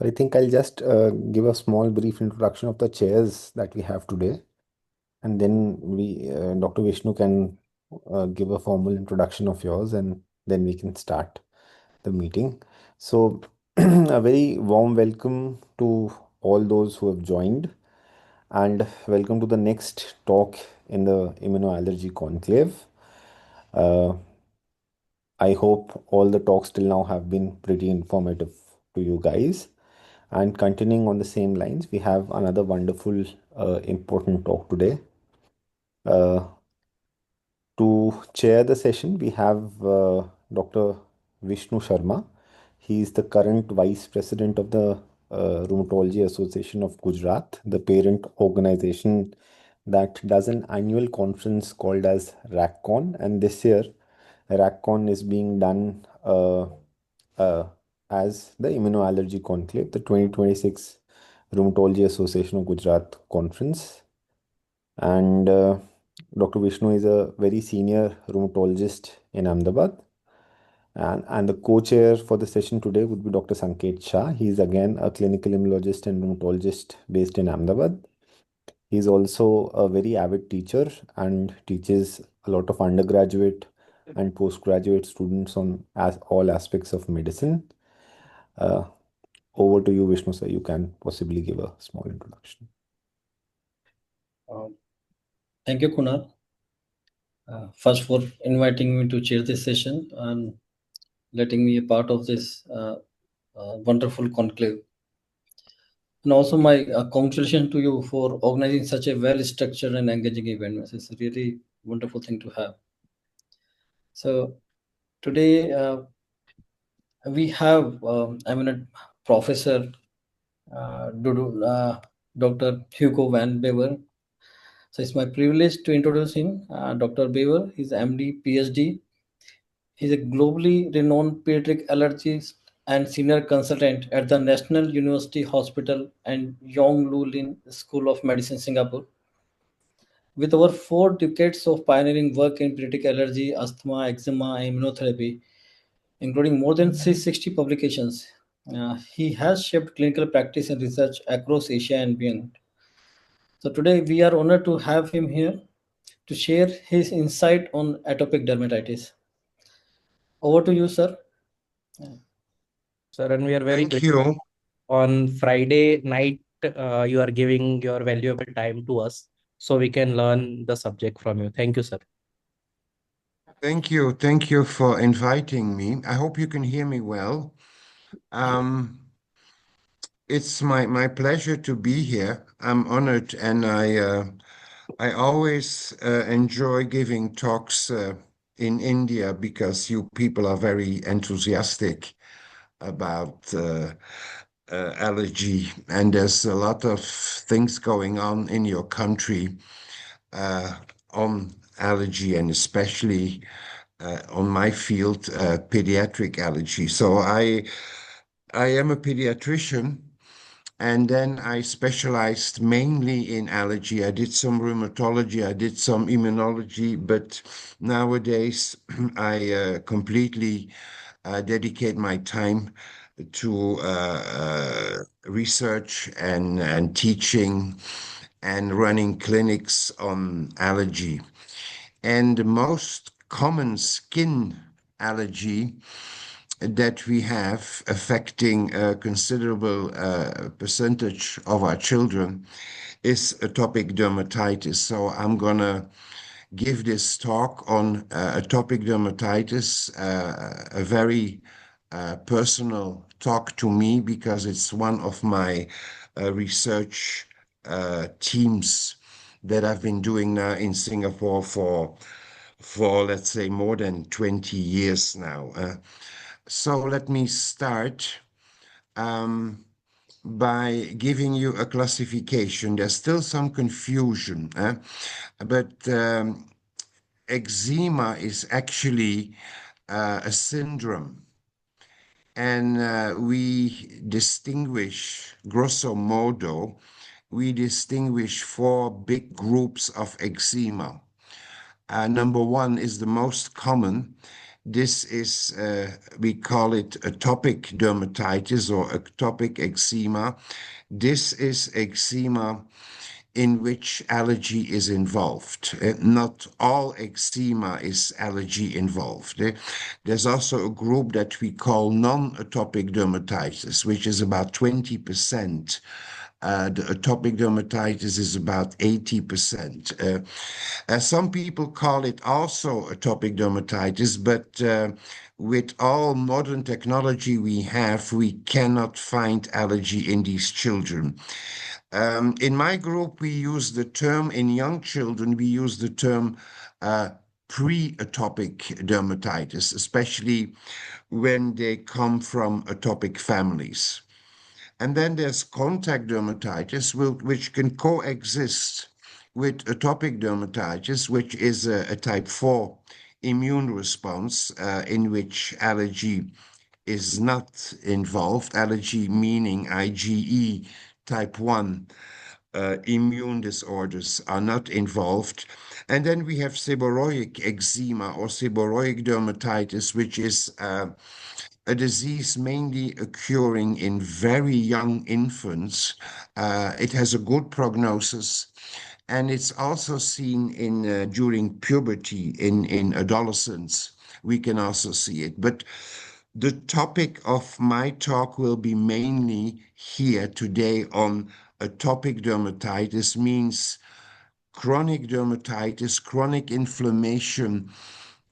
I think I'll just give a small brief introduction of the chairs that we have today, and then Dr. Vishnu can give a formal introduction of yours, and then we can start the meeting. So, a very warm welcome to all those who have joined, and welcome to the next talk in the immunoallergy conclave. Uh, I hope all the talks till now have been pretty informative to you guys. And continuing on the same lines, we have another wonderful, important talk today. Uh, to chair the session, we have Dr. Vishnu Sharma. He is the current Vice President of the Rheumatology Association of Gujarat, the parent organization that does an annual conference called as RACCON. And this year, RACCON is being done uh, as the Immunoallergy Conclave, the 2026 Rheumatology Association of Gujarat Conference. And Dr. Vishnu is a very senior rheumatologist in Ahmedabad. And the co-chair for the session today would be Dr. Sanket Shah. He is again a clinical immunologist and rheumatologist based in Ahmedabad. He is also a very avid teacher and teaches a lot of undergraduate and postgraduate students on all aspects of medicine. Uh, Over to you, Vishnu, sir. You can possibly give a small introduction. Thank you, Kunal. First, for inviting me to chair this session and letting me a part of this wonderful conclave. And also my congratulations to you for organizing such a well-structured and engaging event. It's a really wonderful thing to have. So today we have Professor Dr. Hugo Van Bever. So it's my privilege to introduce him. Dr. Bever, he's MD, PhD. He's a globally renowned pediatric allergist and senior consultant at the National University Hospital and Yong Lu Lin School of Medicine, Singapore. With over 4 decades of pioneering work in pediatric allergy, asthma, eczema, and immunotherapy, including more than 660 publications, he has shaped clinical practice and research across Asia and beyond. So today we are honored to have him here to share his insight on atopic dermatitis. Over to you, sir. Sir, and we are very Thank grateful. you. On Friday night, you are giving your valuable time to us so we can learn the subject from you. Thank you, sir. Thank you. Thank you for inviting me. I hope you can hear me well. It's my pleasure to be here. I'm honored, and I always enjoy giving talks in India because you people are very enthusiastic about allergy, and there's a lot of things going on in your country on allergy, and especially on my field, pediatric allergy. So I am a pediatrician, and then I specialized mainly in allergy. I did some rheumatology, I did some immunology, but nowadays I completely dedicate my time to research and teaching and running clinics on allergy. And the most common skin allergy that we have affecting a considerable percentage of our children is atopic dermatitis. So I'm gonna give this talk on atopic dermatitis, a very personal talk to me because it's one of my research teams that I've been doing now in Singapore for let's say more than 20 years now. So let me start by giving you a classification. There's still some confusion, but eczema is actually a syndrome. And we distinguish, grosso modo, we distinguish 4 big groups of eczema. Number 1 is the most common, This is, we call it atopic dermatitis or atopic eczema. This is eczema in which allergy is involved. Not all eczema is allergy involved. There's also a group that we call non-atopic dermatitis, which is about 20%. The atopic dermatitis is about 80%. Some people call it also atopic dermatitis, but with all modern technology we have, we cannot find allergy in these children. In my group, we use the term, in young children, we use the term pre-atopic dermatitis, especially when they come from atopic families. And then there's contact dermatitis, which can coexist with atopic dermatitis, which is a type 4 immune response in which allergy is not involved. Allergy meaning IgE type 1 immune disorders are not involved. And then we have seborrheic eczema or seborrheic dermatitis, which is a disease mainly occurring in very young infants. It has a good prognosis, and it's also seen in during puberty in adolescents. We can also see it. But the topic of my talk will be mainly here today on atopic dermatitis, means chronic dermatitis, chronic inflammation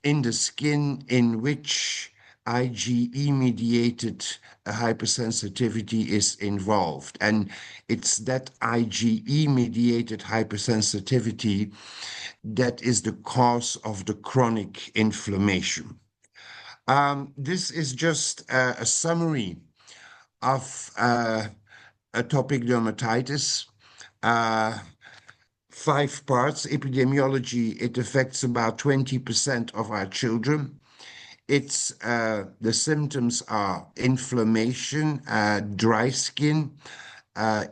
in the skin in which IgE-mediated hypersensitivity is involved. And it's that IgE-mediated hypersensitivity that is the cause of the chronic inflammation. This is just a summary of atopic dermatitis. 5 parts. Epidemiology, it affects about 20% of our children. It's the symptoms are inflammation, dry skin,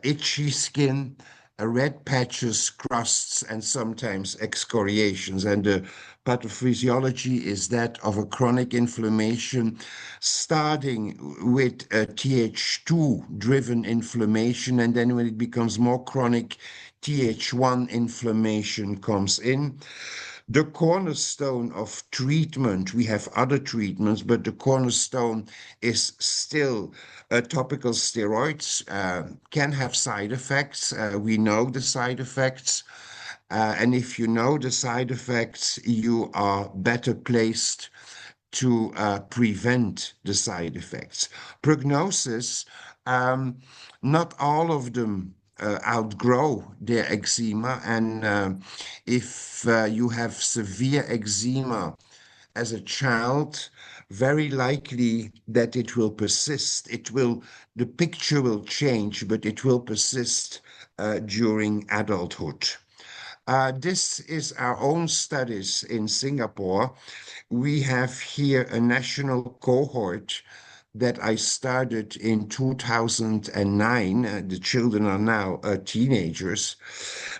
itchy skin, red patches, crusts, and sometimes excoriations. And the pathophysiology is that of a chronic inflammation, starting with a Th2-driven inflammation, and then when it becomes more chronic, Th1 inflammation comes in. The cornerstone of treatment, we have other treatments, but the cornerstone is still topical steroids, can have side effects. We know the side effects. And if you know the side effects, you are better placed to prevent the side effects. Prognosis, not all of them outgrow their eczema. And if you have severe eczema as a child, very likely that it will persist. The picture will change, but it will persist during adulthood. This is our own studies in Singapore. We have here a national cohort that I started in 2009. The children are now teenagers.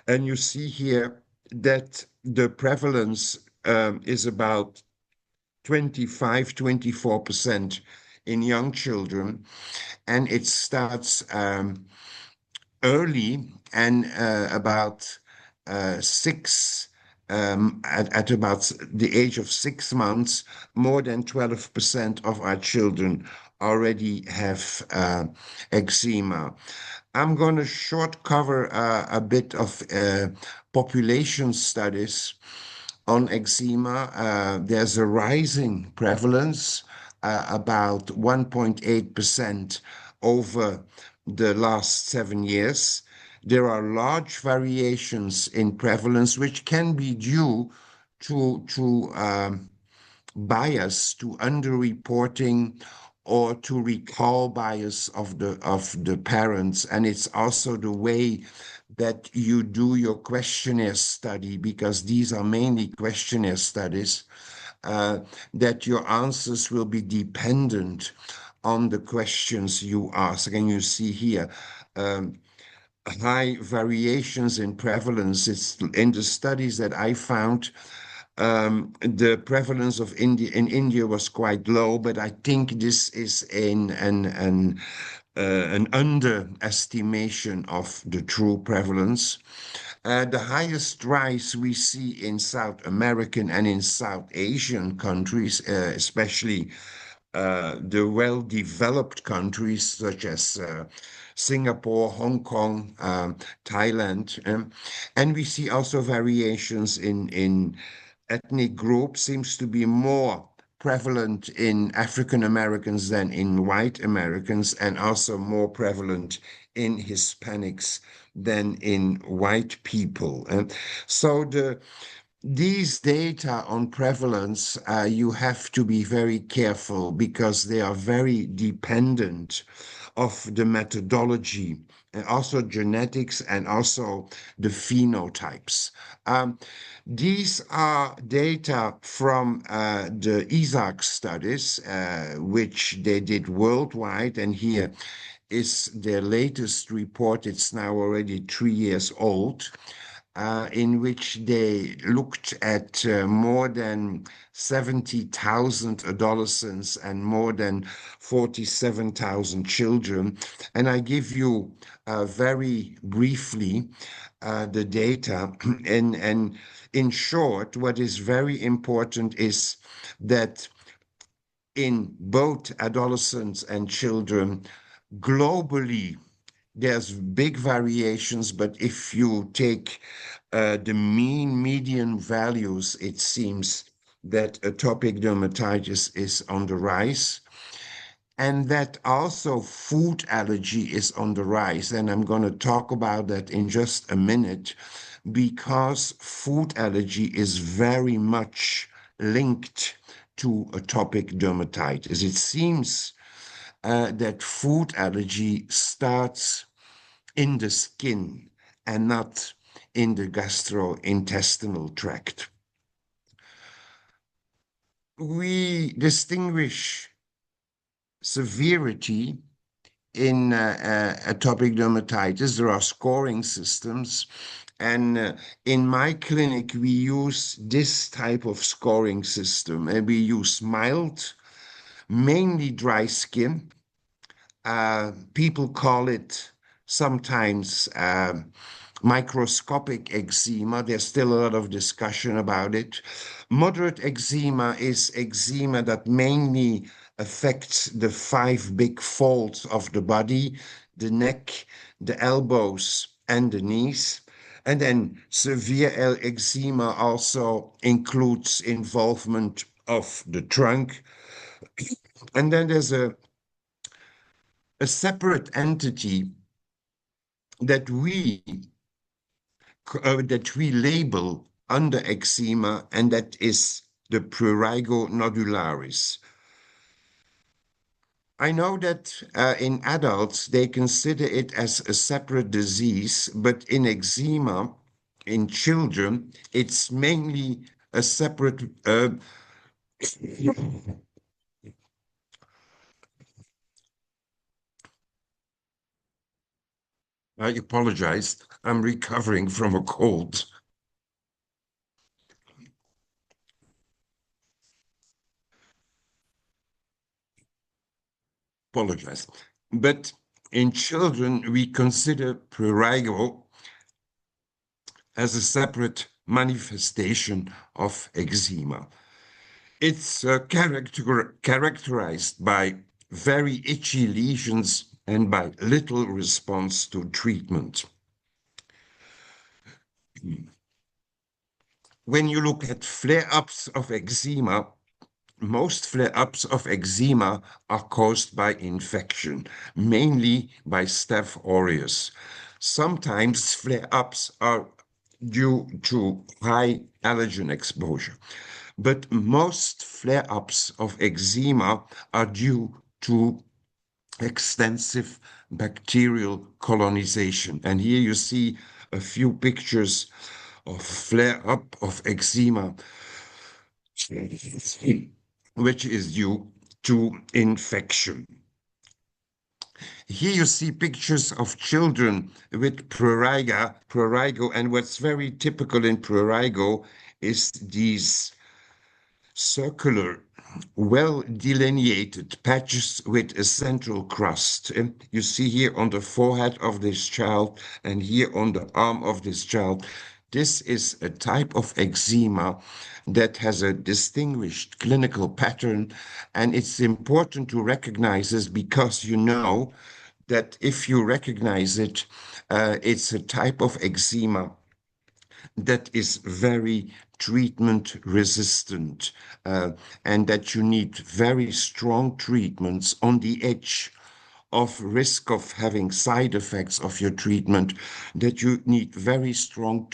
And you see here that the prevalence is about 24% in young children. And it starts early and about at about the age of 6 months, more than 12% of our children already have eczema. I'm going to short cover a bit of population studies on eczema. There's a rising prevalence, about 1.8% over the last 7 years. There are large variations in prevalence, which can be due to bias, to underreporting, or to recall bias of the parents. And it's also the way that you do your questionnaire study, because these are mainly questionnaire studies, that your answers will be dependent on the questions you ask. And you see here, high variations in prevalence. It's in the studies that I found, the prevalence of India in India was quite low, but I think this is an underestimation of the true prevalence. The highest rise we see in South American and in South Asian countries, especially the well-developed countries such as Singapore, Hong Kong, Thailand, and we see also variations in ethnic groups. Seems to be more prevalent in African Americans than in white Americans, and also more prevalent in Hispanics than in white people. So these data on prevalence, you have to be very careful because they are very dependent of the methodology and also genetics and also the phenotypes. These are data from the ESAC studies, which they did worldwide, and here is their latest report. It's now already 3 years old. In which they looked at more than 70,000 adolescents and more than 47,000 children. And I give you very briefly the data. And in short, what is very important is that in both adolescents and children, globally, there's big variations, but if you take the mean median values, it seems that atopic dermatitis is on the rise, and that also food allergy is on the rise. And I'm going to talk about that in just a minute, because food allergy is very much linked to atopic dermatitis. It seems that food allergy starts in the skin and not in the gastrointestinal tract. We distinguish severity in atopic dermatitis. There are scoring systems, and in my clinic we use this type of scoring system, and we use mild, mainly dry skin. People call it sometimes microscopic eczema. There's still a lot of discussion about it. Moderate eczema is eczema that mainly affects the 5 big folds of the body, the neck, the elbows, and the knees. And then severe eczema also includes involvement of the trunk. And then there's a separate entity that we label under eczema, and that is the prurigo nodularis. I know that in adults they consider it as a separate disease, but in eczema, in children, it's mainly a separate I apologize. I'm recovering from a cold. Apologize. But in children, we consider prurigo as a separate manifestation of eczema. It's characterized by very itchy lesions and by little response to treatment. When you look at flare-ups of eczema, most flare-ups of eczema are caused by infection, mainly by Staph aureus. Sometimes flare-ups are due to high allergen exposure, but most flare-ups of eczema are due to extensive bacterial colonization. And here you see a few pictures of flare-up of eczema, which is due to infection. Here you see pictures of children with prurigo, and what's very typical in prurigo is these circular, well delineated patches with a central crust. And you see here on the forehead of this child and here on the arm of this child. This is a type of eczema that has a distinguished clinical pattern, and it's important to recognize this because you know that if you recognize it, it's a type of eczema that is very treatment resistant, and that you need very strong treatments on the edge of risk of having side effects of your treatment, that you need very strong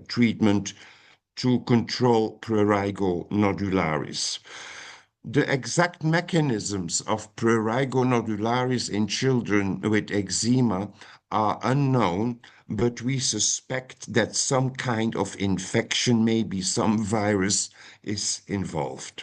treatment to control prurigo nodularis. The exact mechanisms of prurigo nodularis in children with eczema are unknown, but we suspect that some kind of infection, maybe some virus, is involved.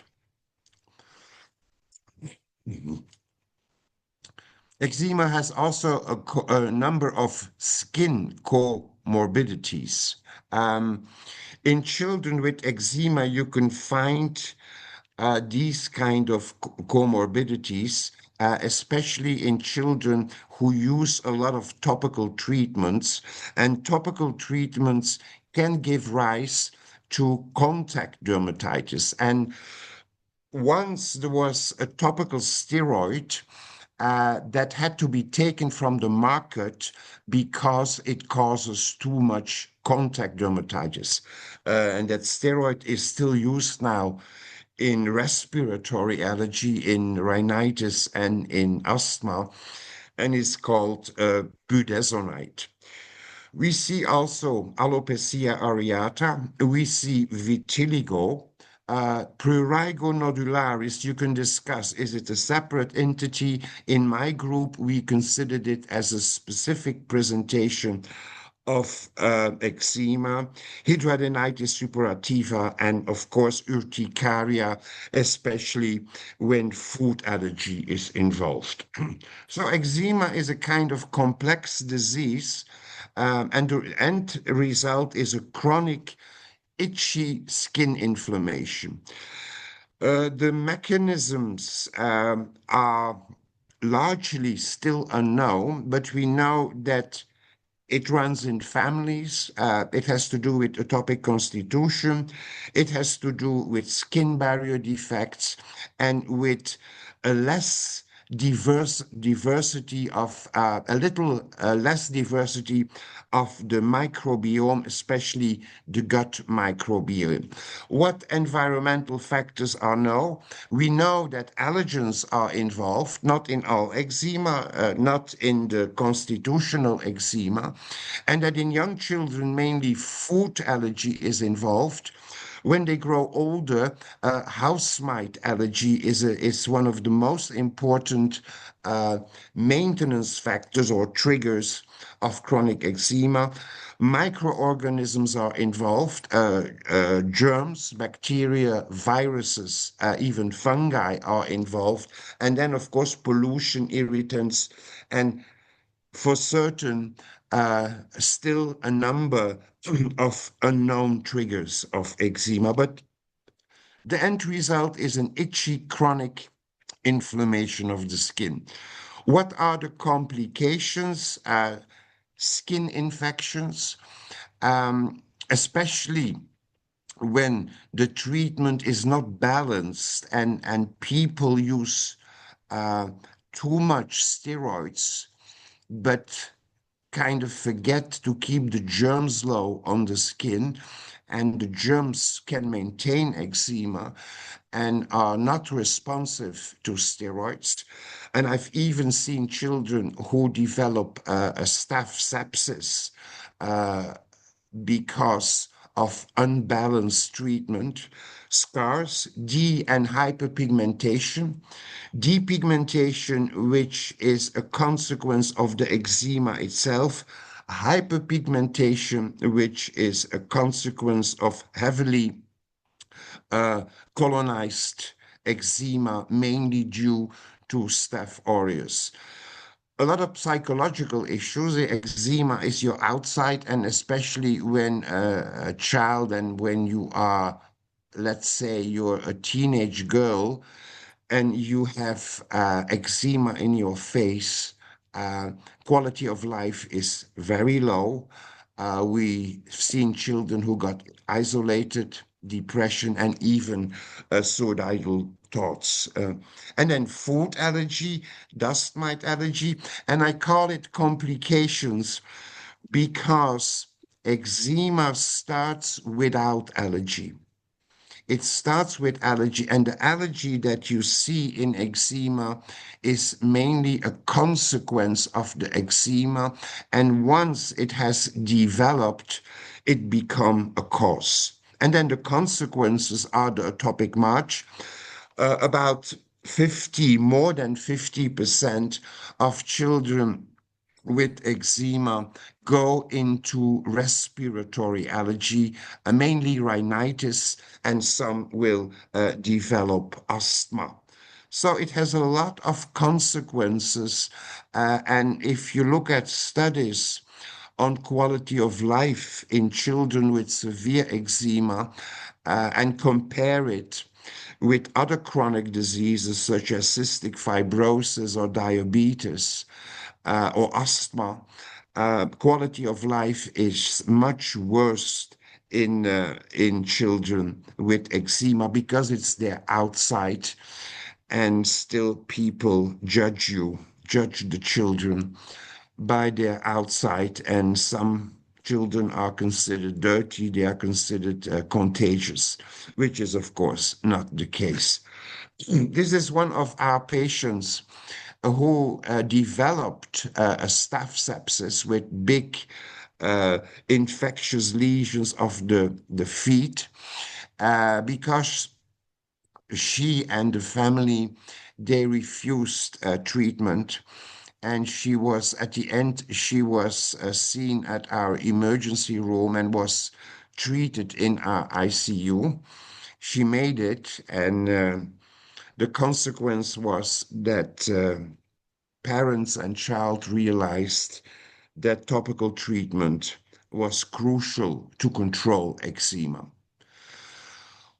Eczema has also a number of skin comorbidities. In children with eczema, you can find these kind of comorbidities, especially in children who use a lot of topical treatments, and topical treatments can give rise to contact dermatitis. And once there was a topical steroid that had to be taken from the market because it causes too much contact dermatitis. And that steroid is still used now in respiratory allergy, in rhinitis, and in asthma, and is called budesonide. We see also alopecia areata. We see vitiligo. Prurigo nodularis, you can discuss, is it a separate entity? In my group, we considered it as a specific presentation of eczema, hidradenitis suppurativa, and of course urticaria, especially when food allergy is involved. So eczema is a kind of complex disease, and the end result is a chronic itchy skin inflammation. The mechanisms are largely still unknown, but we know that it runs in families. It has to do with atopic constitution. It has to do with skin barrier defects and with a less diversity of a little less diversity of the microbiome, especially the gut microbiome. What environmental factors are known? We know that allergens are involved, not in all eczema, not in the constitutional eczema, and that in young children, mainly food allergy is involved. When they grow older, house mite allergy is one of the most important maintenance factors or triggers of chronic eczema. Microorganisms are involved, germs, bacteria, viruses, even fungi are involved. And then, of course, pollution, irritants, and for certain, still a number of unknown triggers of eczema, but the end result is an itchy chronic inflammation of the skin. What are the complications? Skin infections, especially when the treatment is not balanced and people use too much steroids, but kind of forget to keep the germs low on the skin, and the germs can maintain eczema and are not responsive to steroids. And I've even seen children who develop a staph sepsis because of unbalanced treatment, scars, and hyperpigmentation. Depigmentation, which is a consequence of the eczema itself, hyperpigmentation, which is a consequence of heavily colonized eczema, mainly due to Staph aureus. a lot of psychological issues. The eczema is your outside, and especially when a child and when you are, let's say, you're a teenage girl and you have eczema in your face, uh, quality of life is very low. We've seen children who got isolated, depression, and even suicidal thoughts. And then food allergy, dust mite allergy, and I call it complications because eczema starts without allergy. It starts with allergy, and the allergy that you see in eczema is mainly a consequence of the eczema. And once it has developed, it becomes a cause. And then the consequences are the atopic march. About 50, more than 50% of children with eczema go into respiratory allergy, mainly rhinitis, and some will develop asthma. So it has a lot of consequences. And if you look at studies on quality of life in children with severe eczema and compare it with other chronic diseases such as cystic fibrosis or diabetes, or asthma, quality of life is much worse in children with eczema because it's their outside, and still people judge the children by their outside, and some children are considered dirty, they are considered contagious, which is of course not the case. This is one of our patients who developed a staph sepsis with big infectious lesions of the feet because she and the family, they refused treatment. And she was, at the end, she was seen at our emergency room and was treated in our ICU. She made it, and the consequence was that parents and child realized that topical treatment was crucial to control eczema.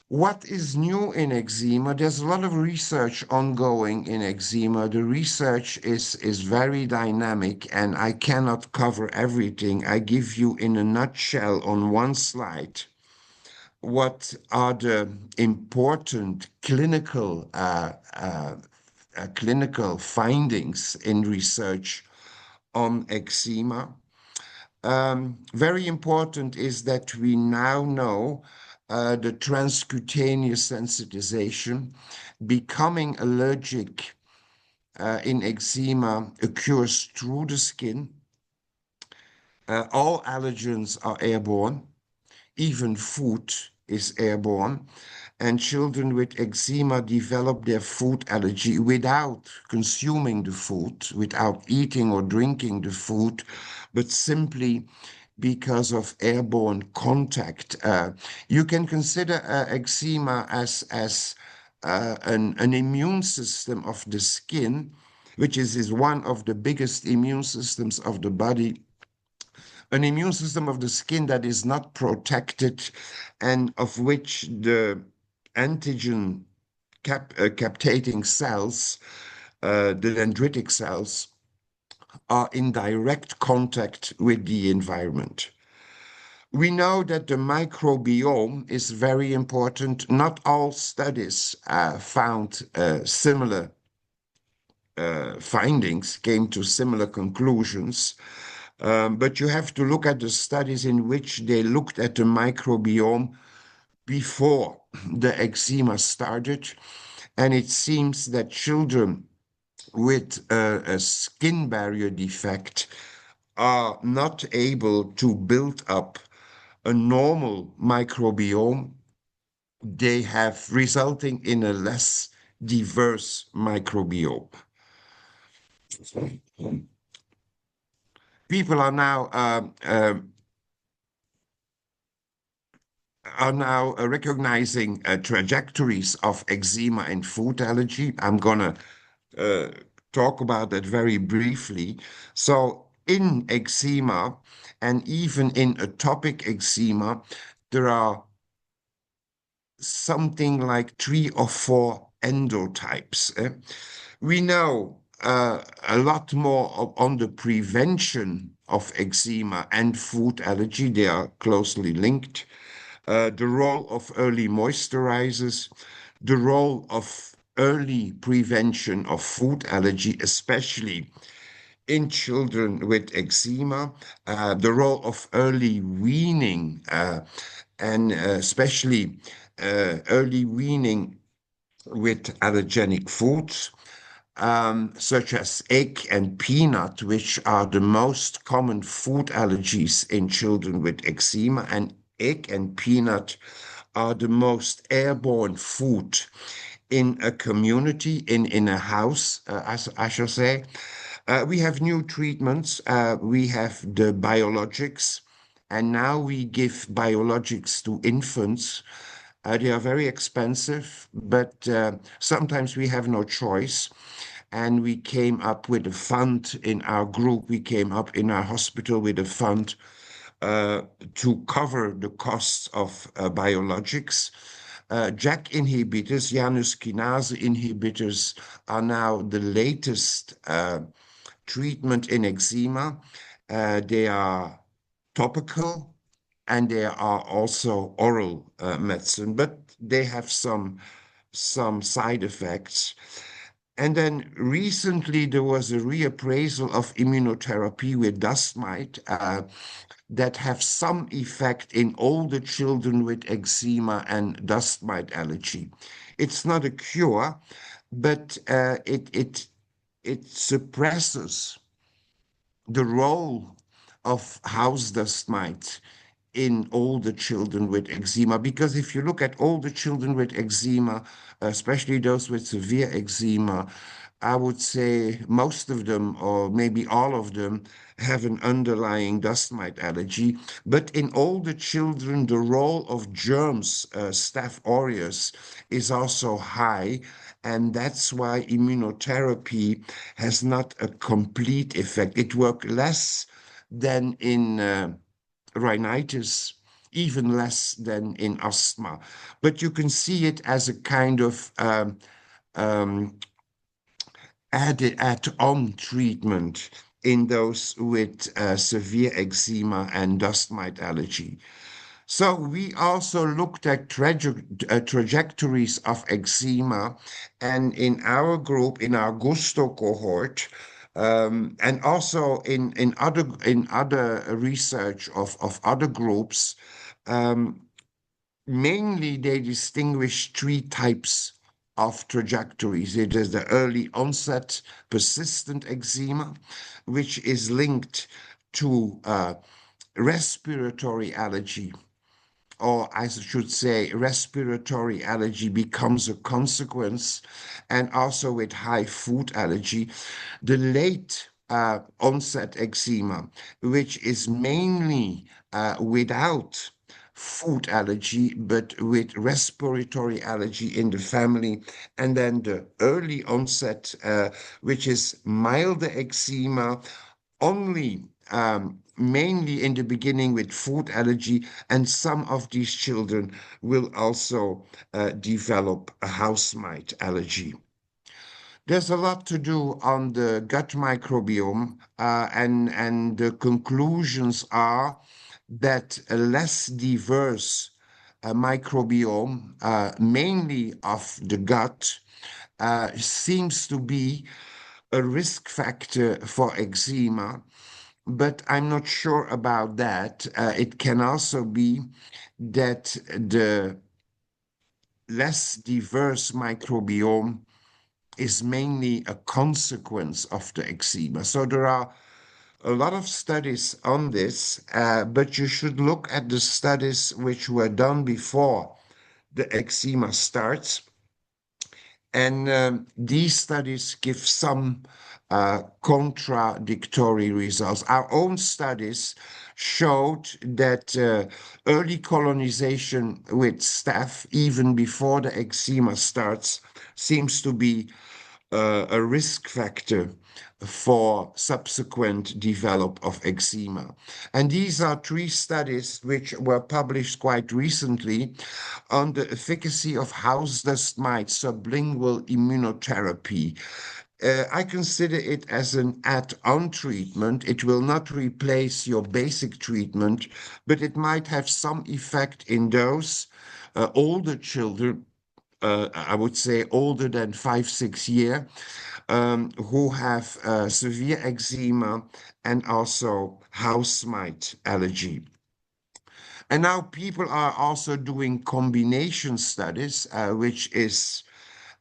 What is new in eczema? There's a lot of research ongoing in eczema. The research is very dynamic, and I cannot cover everything. I give you in a nutshell on one slide what are the important clinical findings in research on eczema. Very important is that we now know the transcutaneous sensitization. Becoming allergic in eczema occurs through the skin. All allergens are airborne. Even food is airborne, and children with eczema develop their food allergy without consuming the food, without eating or drinking the food, but simply because of airborne contact. You can consider eczema as an immune system of the skin, which is one of the biggest immune systems of the body, an immune system of the skin that is not protected and of which the antigen captating cells, the dendritic cells, are in direct contact with the environment. We know that the microbiome is very important. Not all studies found similar findings, came to similar conclusions. But you have to look at the studies in which they looked at the microbiome before the eczema started. And it seems that children with a skin barrier defect are not able to build up a normal microbiome. They have resulting in a less diverse microbiome. People are now recognizing trajectories of eczema and food allergy. I'm gonna talk about that very briefly. So in eczema and even in atopic eczema, there are something like 3 or 4 endotypes. We know a lot more on the prevention of eczema and food allergy. They are closely linked. The role of early moisturizers, the role of early prevention of food allergy, especially in children with eczema, the role of early weaning, and especially early weaning with allergenic foods, such as egg and peanut, which are the most common food allergies in children with eczema. And egg and peanut are the most airborne food in a community, in a house, as I shall say. We have new treatments. We have the biologics, and now we give biologics to infants. They are very expensive, but sometimes we have no choice. And we came up with a fund in our group. We came up in our hospital with a fund to cover the costs of biologics. JAK inhibitors, Janus kinase inhibitors, are now the latest treatment in eczema. They are topical and they are also oral medicine, but they have some side effects. And then recently there was a reappraisal of immunotherapy with dust mite that have some effect in older children with eczema and dust mite allergy. It's not a cure, but it suppresses the role of house dust mite in older children with eczema. Because if you look at older children with eczema, especially those with severe eczema, I would say most of them, or maybe all of them, have an underlying dust mite allergy. But in older children, the role of germs, Staph aureus, is also high. And that's why immunotherapy has not a complete effect. It works less than in rhinitis, even less than in asthma. But you can see it as a kind of um, add-on treatment in those with severe eczema and dust mite allergy. So we also looked at trajectories of eczema, and in our group, in our Gusto cohort, and also in other research of other groups, mainly they distinguish 3 types of trajectories. It is the early onset persistent eczema, which is linked to respiratory allergy, or I should say, respiratory allergy becomes a consequence, and also with high food allergy. The late onset eczema, which is mainly without food allergy, but with respiratory allergy in the family. And then the early onset, which is milder eczema, only mainly in the beginning with food allergy, and some of these children will also develop a house mite allergy. There's a lot to do on the gut microbiome, and the conclusions are that a less diverse microbiome, mainly of the gut, seems to be a risk factor for eczema, but I'm not sure about that. It can also be that the less diverse microbiome is mainly a consequence of the eczema. So there are a lot of studies on this, but you should look at the studies which were done before the eczema starts. And these studies give some contradictory results. Our own studies showed that early colonization with staph, even before the eczema starts, seems to be a risk factor for subsequent develop of eczema. And these are 3 studies which were published quite recently on the efficacy of house dust mite sublingual immunotherapy. I consider it as an add-on treatment. It will not replace your basic treatment, but it might have some effect in those older children, I would say older than 5, 6 years, who have severe eczema and also house mite allergy. And now people are also doing combination studies, which is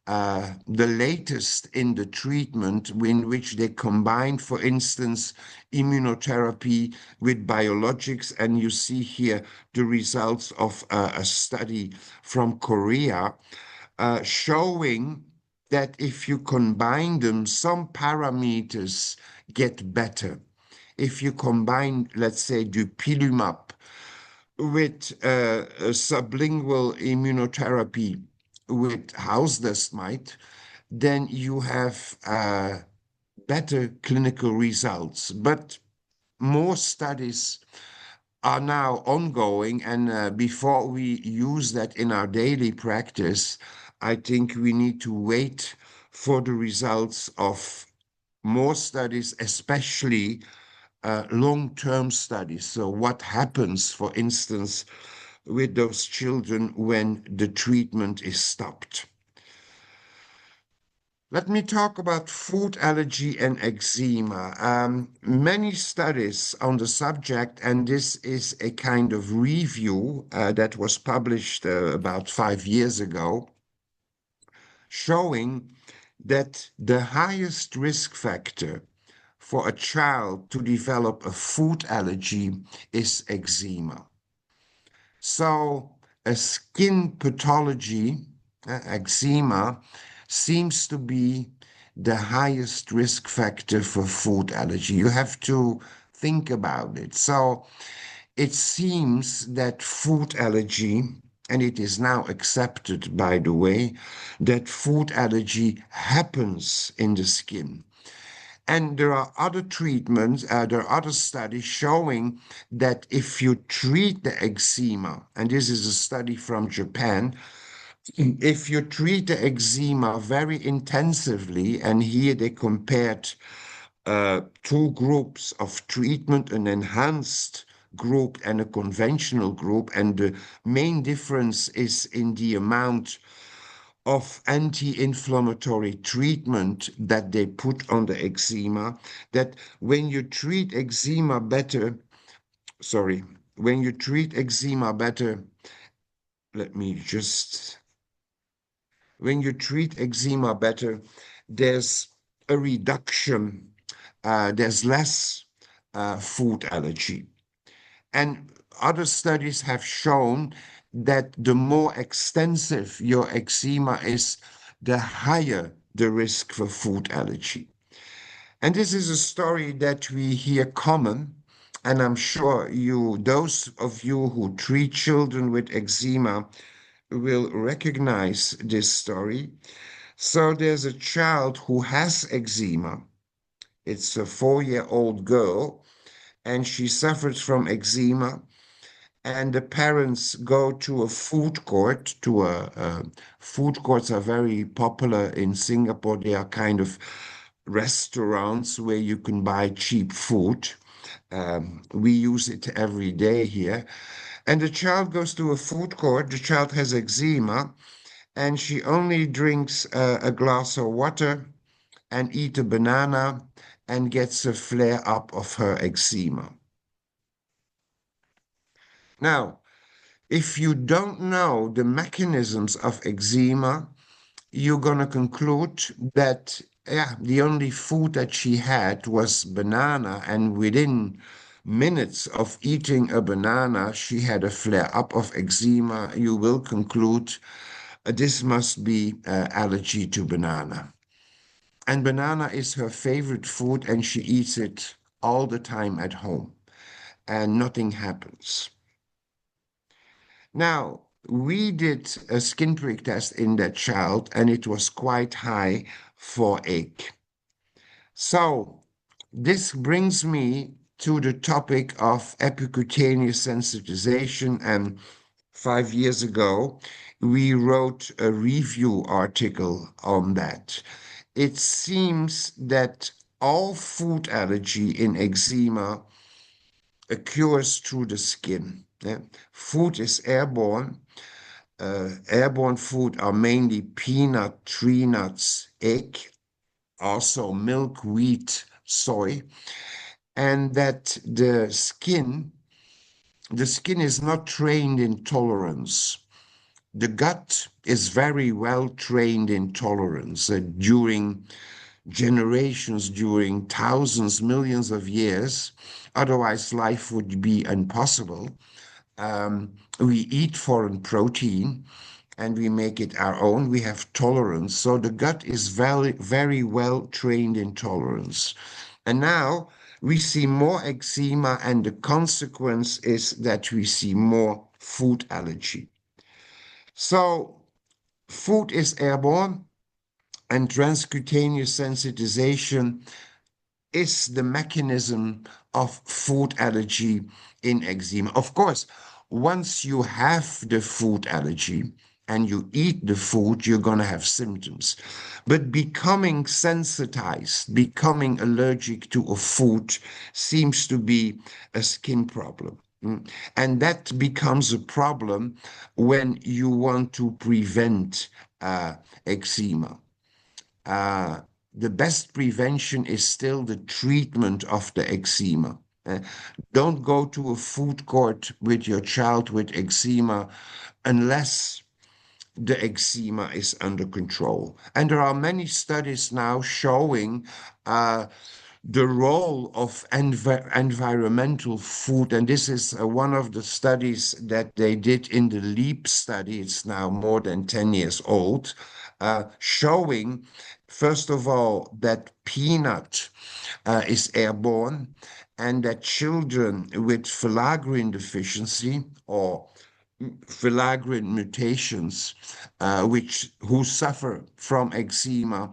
the latest in the treatment, in which they combine, for instance, immunotherapy with biologics. And you see here the results of a study from Korea showing that if you combine them, some parameters get better. If you combine, let's say, dupilumab with a sublingual immunotherapy with house dust mite, then you have better clinical results. But more studies are now ongoing, and before we use that in our daily practice, I think we need to wait for the results of more studies, especially long-term studies. So what happens, for instance, with those children when the treatment is stopped? Let me talk about food allergy and eczema. Many studies on the subject, and this is a kind of review that was published about 5 years ago, showing that the highest risk factor for a child to develop a food allergy is eczema. So a skin pathology, eczema, seems to be the highest risk factor for food allergy. You have to think about it. So it seems that food allergy, and it is now accepted, by the way, that food allergy happens in the skin. And there are other treatments, there are other studies showing that if you treat the eczema, and this is a study from Japan, if you treat the eczema very intensively, and here they compared 2 groups of treatment, an enhanced group and a conventional group, and the main difference is in the amount of anti-inflammatory treatment that they put on the eczema, that when you treat eczema better, when you treat eczema better, when you treat eczema better, there's a reduction, there's less food allergy. And other studies have shown that the more extensive your eczema is, the higher the risk for food allergy. And this is a story that we hear common, and I'm sure those of you who treat children with eczema will recognize this story. So there's a child who has eczema. It's a 4-year-old girl, and she suffers from eczema. And the parents go to a food court. Food courts are very popular in Singapore. They are kind of restaurants where you can buy cheap food. We use it every day here. And the child goes to a food court. The child has eczema, and she only drinks a glass of water and eat a banana and gets a flare up of her eczema. Now, if you don't know the mechanisms of eczema, you're going to conclude that, the only food that she had was banana, and within minutes of eating a banana, she had a flare-up of eczema. You will conclude this must be allergy to banana. And banana is her favorite food, and she eats it all the time at home, and nothing happens. Now, we did a skin prick test in that child, and it was quite high for ache. So this brings me to the topic of epicutaneous sensitization, and 5 years ago, we wrote a review article on that. It seems that all food allergy in eczema occurs through the skin. Food is airborne. Airborne food are mainly peanut, tree nuts, egg, also milk, wheat, soy, and that the skin is not trained in tolerance. The gut is very well trained in tolerance during generations, during thousands, millions of years. Otherwise, life would be impossible. We eat foreign protein and we make it our own. We have tolerance. So the gut is very, very well trained in tolerance. And now we see more eczema, and the consequence is that we see more food allergy. So food is airborne, and transcutaneous sensitization is the mechanism of food allergy in eczema. Of course, once you have the food allergy and you eat the food, you're going to have symptoms. But becoming sensitized, becoming allergic to a food seems to be a skin problem. And that becomes a problem when you want to prevent eczema. The best prevention is still the treatment of the eczema. Don't go to a food court with your child with eczema unless the eczema is under control. And there are many studies now showing the role of environmental food. And this is one of the studies that they did in the LEAP study. It's now more than 10 years old, showing, first of all, that peanut is airborne, and that children with filaggrin deficiency or filaggrin mutations, who suffer from eczema,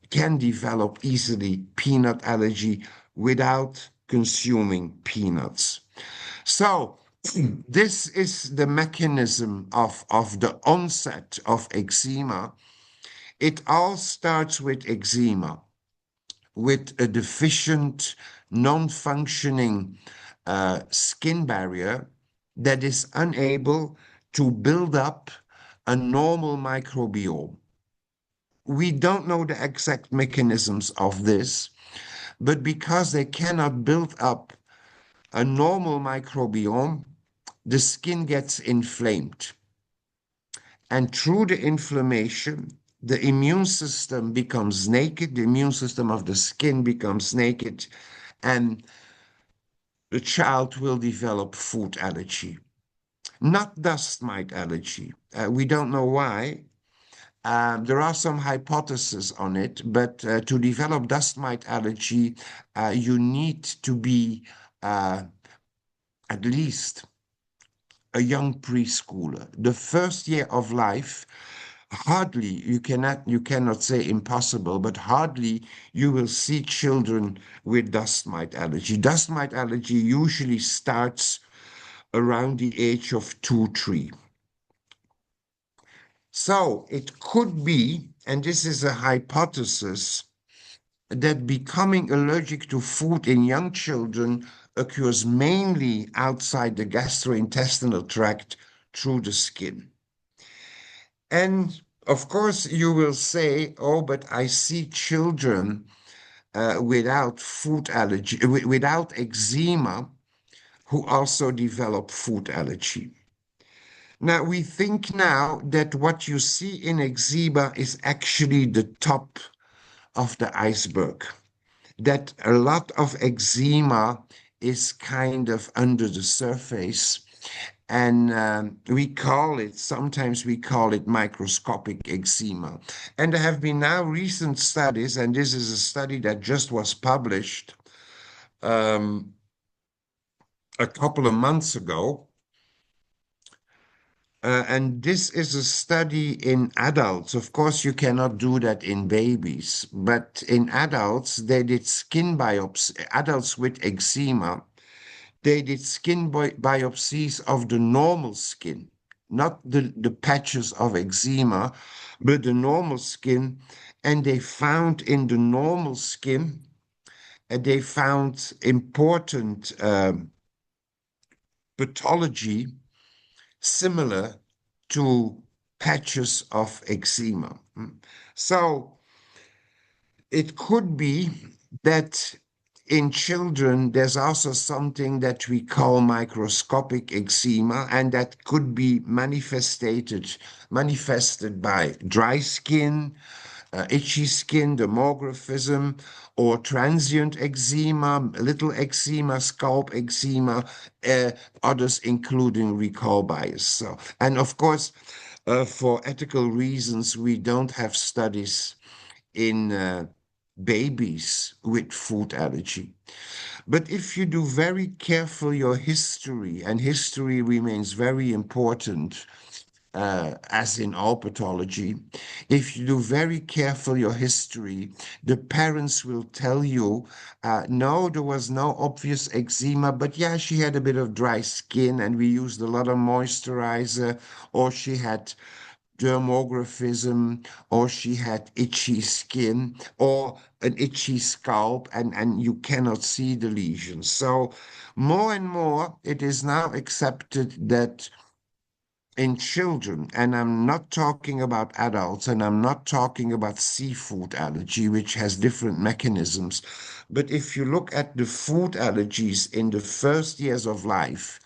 can develop easily peanut allergy without consuming peanuts. So this is the mechanism of the onset of eczema. It all starts with eczema, with a deficient, non-functioning skin barrier that is unable to build up a normal microbiome. We don't know the exact mechanisms of this, but because they cannot build up a normal microbiome, the skin gets inflamed. And through the inflammation, the immune system becomes naked, the immune system of the skin becomes naked, and the child will develop food allergy. Not dust mite allergy. We don't know why. There are some hypotheses on it, but to develop dust mite allergy, you need to be at least a young preschooler. The first year of life, hardly, you cannot say impossible, but hardly you will see children with dust mite allergy. Dust mite allergy usually starts around the age of 2, 3. So it could be, and this is a hypothesis, that becoming allergic to food in young children occurs mainly outside the gastrointestinal tract through the skin. And of course, you will say, oh, but I see children without food allergy, without eczema, who also develop food allergy. Now, we think now that what you see in eczema is actually the top of the iceberg, that a lot of eczema is kind of under the surface. And sometimes we call it microscopic eczema. And there have been now recent studies, and this is a study that just was published a couple of months ago, And this is a study in adults. Of course, you cannot do that in babies, but in adults, they did skin biopsy, adults with eczema, they did skin biopsies of the normal skin, not the patches of eczema, but the normal skin. And they found in the normal skin, they found important pathology similar to patches of eczema. So it could be that in children, there's also something that we call microscopic eczema, and that could be manifested by dry skin, itchy skin, dermographism, or transient eczema, little eczema, scalp eczema, others including recall bias. So, and of course, for ethical reasons, we don't have studies in babies with food allergy. But if you do very careful your history, and history remains very important, as in all pathology, if you do very careful your history, the parents will tell you, no, there was no obvious eczema, but yeah, she had a bit of dry skin and we used a lot of moisturizer, or she had dermographism, or she had itchy skin, or an itchy scalp, and you cannot see the lesions. So more and more, it is now accepted that in children, and I'm not talking about adults, and I'm not talking about seafood allergy, which has different mechanisms, but if you look at the food allergies in the first years of life,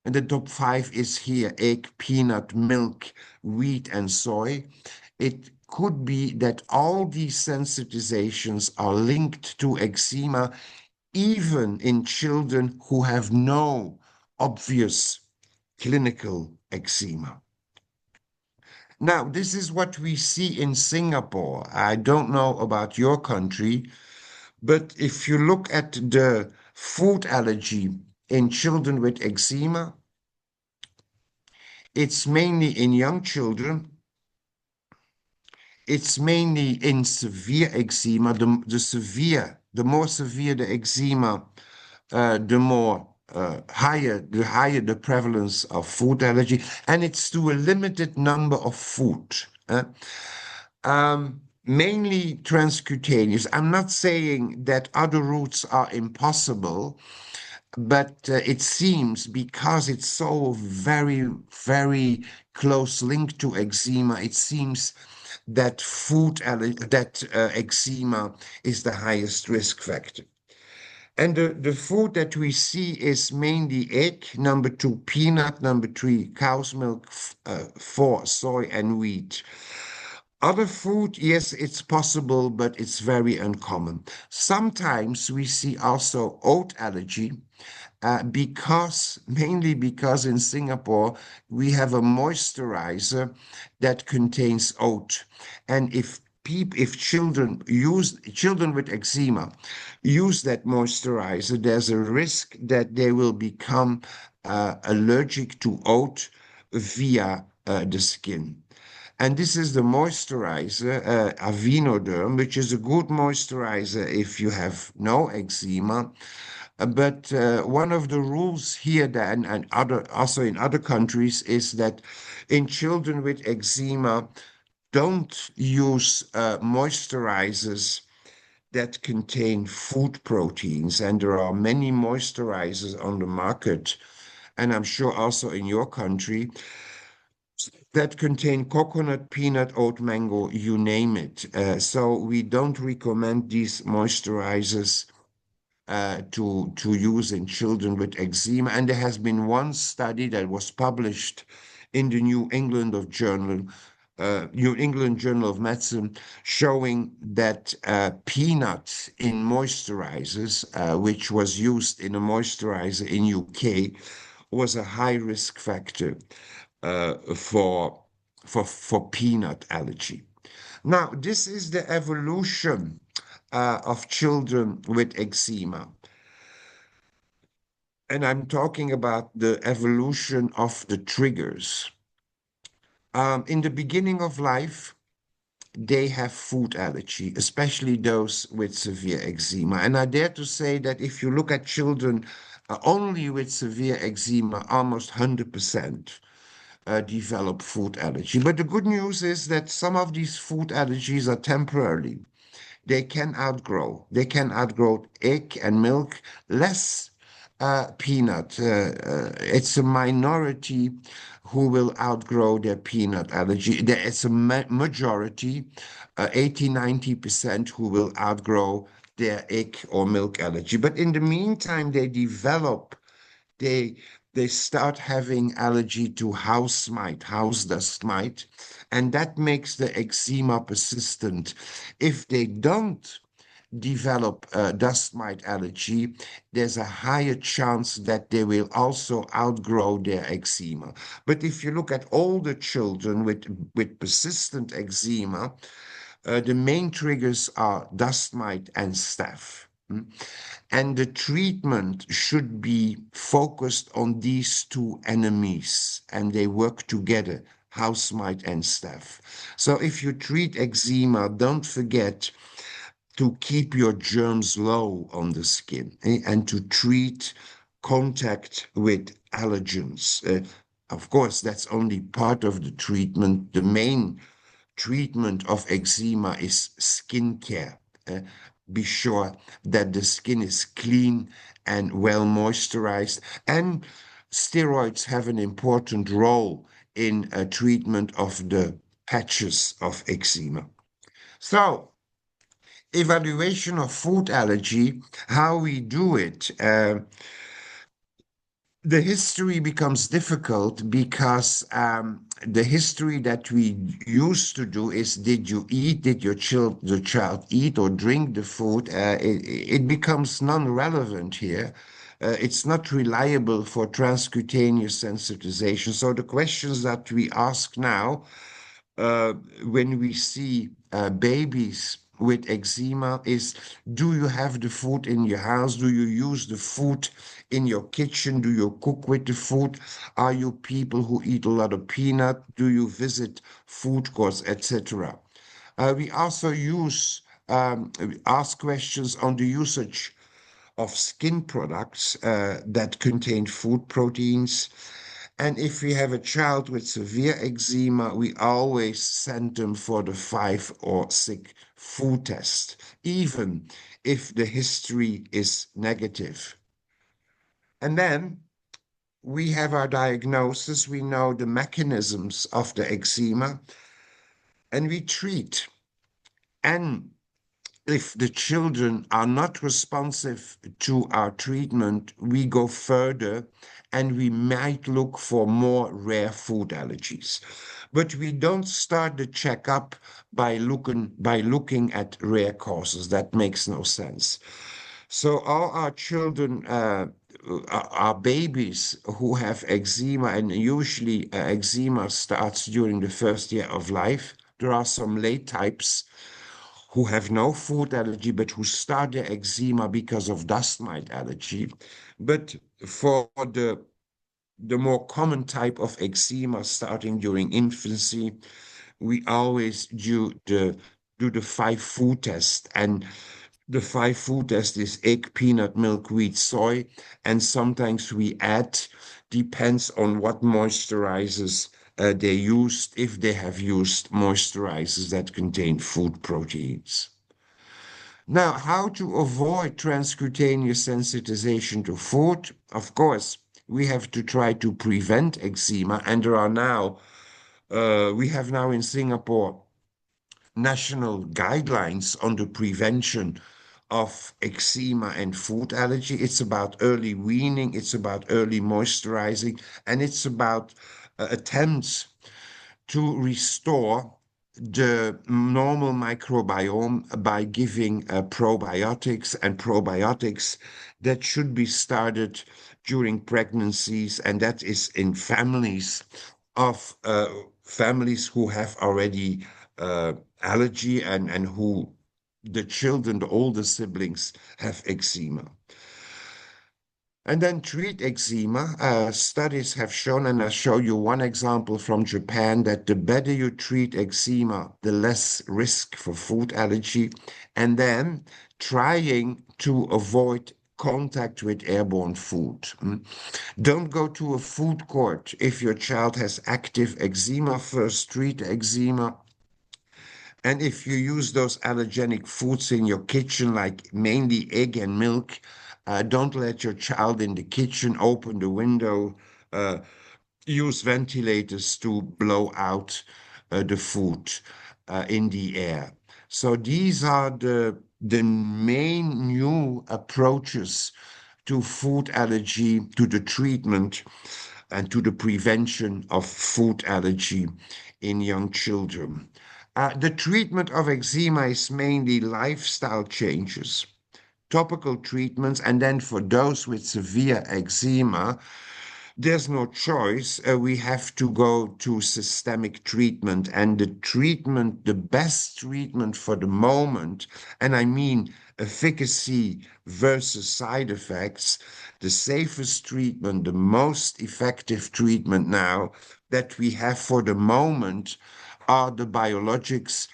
and the top 5 is here: egg, peanut, milk, wheat, and soy. It could be that all these sensitizations are linked to eczema, even in children who have no obvious clinical eczema. Now, this is what we see in Singapore. I don't know about your country, but if you look at the food allergy in children with eczema, it's mainly in young children. It's mainly in severe eczema. The more severe the eczema, the more higher the prevalence of food allergy, and it's to a limited number of food. Mainly transcutaneous. I'm not saying that other routes are impossible, but it seems because it's so very, very close link to eczema, it seems that eczema is the highest risk factor. And the food that we see is mainly egg, number 2, peanut, number 3, cow's milk, 4, soy and wheat. Other food, yes, it's possible, but it's very uncommon. Sometimes we see also oat allergy, mainly because in Singapore we have a moisturizer that contains oat. And if children with eczema use that moisturizer, there's a risk that they will become allergic to oat via the skin. And this is the moisturizer, Avinoderm, which is a good moisturizer if you have no eczema. But one of the rules here and also in other countries is that in children with eczema, don't use moisturizers that contain food proteins. And there are many moisturizers on the market, and I'm sure also in your country, that contain coconut, peanut, oat, mango, you name it. So we don't recommend these moisturizers to use in children with eczema. And there has been one study that was published in the New England Journal of Medicine, showing that peanuts in moisturizers, which was used in a moisturizer in UK, was a high risk factor for peanut allergy. Now, this is the evolution of children with eczema. And I'm talking about the evolution of the triggers. In the beginning of life, they have food allergy, especially those with severe eczema. And I dare to say that if you look at children only with severe eczema, almost 100% develop food allergy. But the good news is that some of these food allergies are temporary. They can outgrow. They can outgrow egg and milk, less peanut. It's a minority who will outgrow their peanut allergy. It's a majority, 80, 90%, who will outgrow their egg or milk allergy. But in the meantime, they they start having allergy to house mite, house dust mite, and that makes the eczema persistent. If they don't develop dust mite allergy, there's a higher chance that they will also outgrow their eczema. But if you look at older children with persistent eczema, the main triggers are dust mite and staph. And the treatment should be focused on these two enemies, and they work together, house mite and staph. So if you treat eczema, don't forget to keep your germs low on the skin, and to treat contact with allergens. Of course, that's only part of the treatment. The main treatment of eczema is skin care. Be sure that the skin is clean and well moisturized. And steroids have an important role in treatment of the patches of eczema. So, evaluation of food allergy, how we do it. The history becomes difficult because the history that we used to do is, did you eat, did the child eat or drink the food? It becomes non-relevant here. It's not reliable for transcutaneous sensitization. So the questions that we ask now, when we see babies with eczema, is, do you have the food in your house? Do you use the food in your kitchen? Do you cook with the food? Are you people who eat a lot of peanut? Do you visit food courts, etc.? We also ask questions on the usage of skin products that contain food proteins. And if we have a child with severe eczema, we always send them for the 5 or 6 food test, even if the history is negative. And then we have our diagnosis, we know the mechanisms of the eczema, and we treat. And if the children are not responsive to our treatment, we go further and we might look for more rare food allergies. But we don't start the checkup by looking at rare causes. That makes no sense. So all our children, our babies who have eczema, and usually eczema starts during the first year of life. There are some late types who have no food allergy, but who start their eczema because of dust mite allergy. But for the more common type of eczema starting during infancy, we always do the 5 food test. And the 5 food test is egg, peanut, milk, wheat, soy, and sometimes we add, depends on what moisturizers they used, if they have used moisturizers that contain food proteins. Now, how to avoid transcutaneous sensitization to food? Of course, we have to try to prevent eczema, and we have now in Singapore national guidelines on the prevention of eczema and food allergy. It's about early weaning, it's about early moisturizing, and it's about attempts to restore the normal microbiome by giving probiotics, and probiotics that should be started during pregnancies, and that is in families who have already allergy, and who – the children, the older siblings, have eczema. And then treat eczema. Studies have shown, and I'll show you one example from Japan, that the better you treat eczema, the less risk for food allergy. And then trying to avoid contact with airborne food. Don't go to a food court if your child has active eczema. First, treat eczema. And if you use those allergenic foods in your kitchen, like mainly egg and milk, don't let your child in the kitchen open the window, uh, use ventilators to blow out the food in the air. So these are the main new approaches to food allergy, to the treatment, and to the prevention of food allergy in young children. The treatment of eczema is mainly lifestyle changes, topical treatments, and then for those with severe eczema, there's no choice. We have to go to systemic treatment. And the treatment, the best treatment for the moment, and I mean efficacy versus side effects, the safest treatment, the most effective treatment now that we have for the moment are the biologics.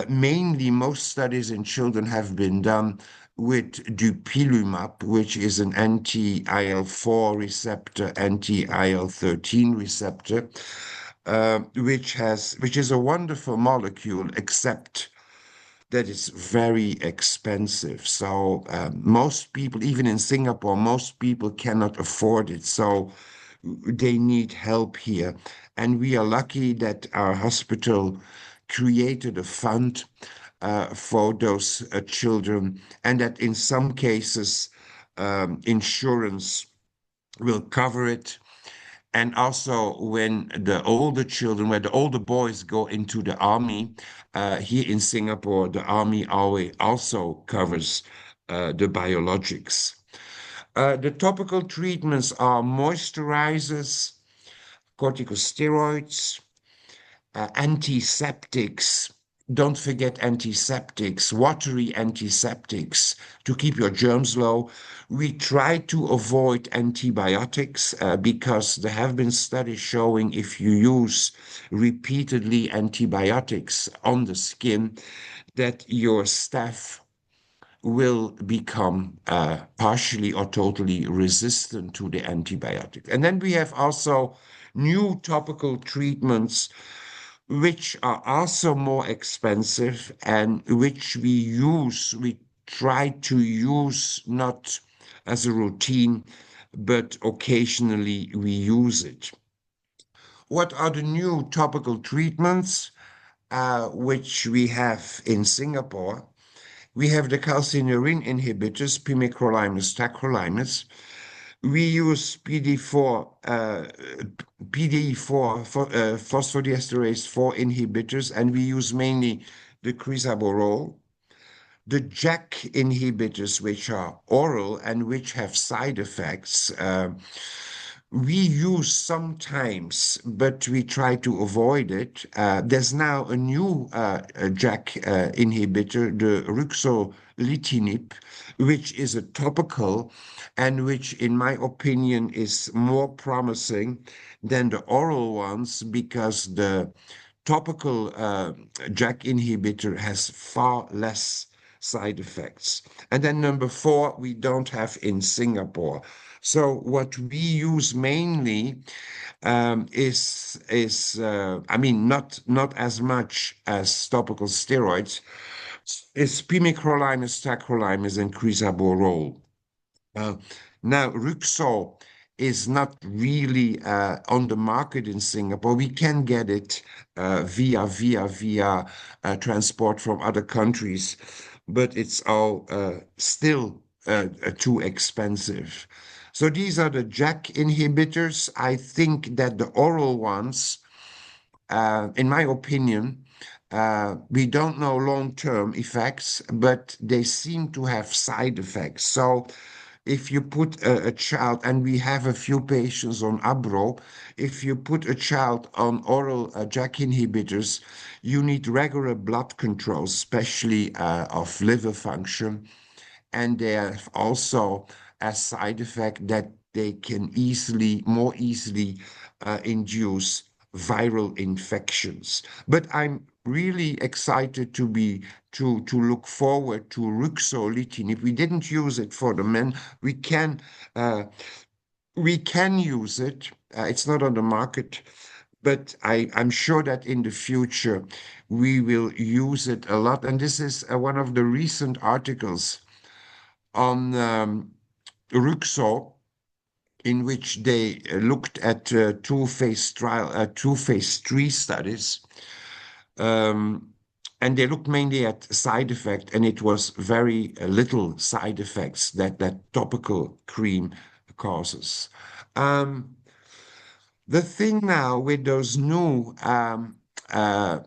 Mainly, most studies in children have been done with dupilumab, which is an anti-IL-4 receptor, anti-IL-13 receptor, which is a wonderful molecule, except that it's very expensive. So most people, even in Singapore, most people cannot afford it. So they need help here. And we are lucky that our hospital created a fund for those children, and that in some cases, insurance will cover it. And also, when the older children, where the older boys go into the army, here in Singapore, the army always also covers the biologics. The topical treatments are moisturizers, corticosteroids, antiseptics. Don't forget antiseptics, watery antiseptics to keep your germs low. We try to avoid antibiotics because there have been studies showing if you use repeatedly antibiotics on the skin, that your staph will become partially or totally resistant to the antibiotic. And then we have also new topical treatments which are also more expensive and which we try to use not as a routine, but occasionally we use it. What are the new topical treatments which we have in Singapore? We have the calcineurin inhibitors, pimecrolimus, tacrolimus. We use PD4 phosphodiesterase 4 inhibitors, and we use mainly the crisaborole. The JAK inhibitors, which are oral and which have side effects, we use sometimes, but we try to avoid it. There's now a new JAK inhibitor, the ruxolitinib, which is a topical and which, in my opinion, is more promising than the oral ones because the topical JAK inhibitor has far less side effects. And then number 4, we don't have in Singapore. So what we use mainly I mean, not as much as topical steroids, is pimecrolimus, tacrolimus, and crisaborole. Uh, Now, Ruxol is not really on the market in Singapore. We can get it via transport from other countries, but it's all still too expensive. So these are the JAK inhibitors. I think that the oral ones, in my opinion, we don't know long-term effects, but they seem to have side effects. So if you put a child, and we have a few patients on Abro, if you put a child on oral JAK inhibitors, you need regular blood controls, especially of liver function. And they have also as side effect that they can more easily induce viral infections. But I'm really excited to look forward to ruxolitinib. If we didn't use it for the men, uh, we can use it. It's not on the market, but I'm sure that in the future we will use it a lot. And this is one of the recent articles on Ruxo, in which they looked at two phase 3 studies, and they looked mainly at side effect, and it was very little side effects that topical cream causes. The thing now with those new uh,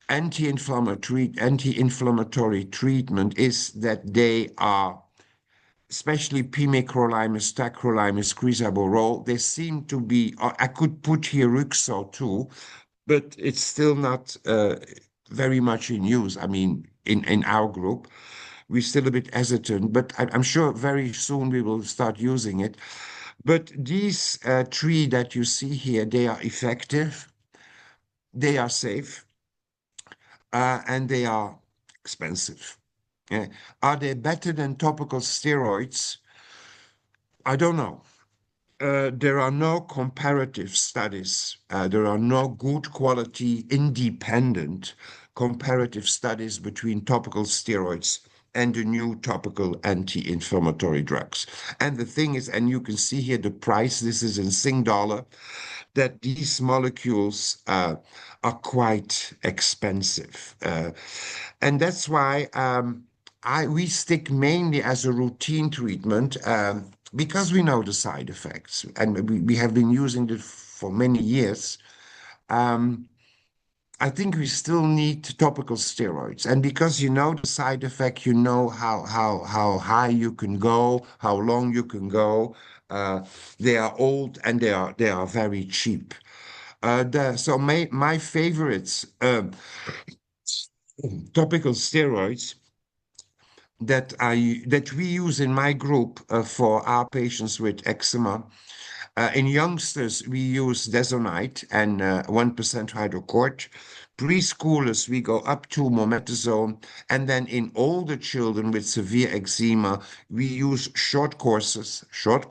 anti-inflammatory treatment is that they are, especially pimecrolimus, tacrolimus, crisaborole, they seem to be, I could put here Ruxo too, but it's still not very much in use. I mean, in our group, we're still a bit hesitant, but I'm sure very soon we will start using it. But these three that you see here, they are effective, they are safe, and they are expensive. Are they better than topical steroids? I don't know. There are no comparative studies. There are no good quality, independent comparative studies between topical steroids and the new topical anti-inflammatory drugs. And the thing is, and you can see here the price, this is in Sing dollar, that these molecules are quite expensive. And that's why we stick mainly as a routine treatment because we know the side effects and we have been using it for many years. I think we still need topical steroids. And because you know the side effect, you know how high you can go, how long you can go. They are old and they are very cheap. So my favorites topical steroids that we use in my group for our patients with eczema. In youngsters, we use Desonite and 1% hydrocort. Preschoolers, we go up to mometasone. And then in older children with severe eczema, we use short courses of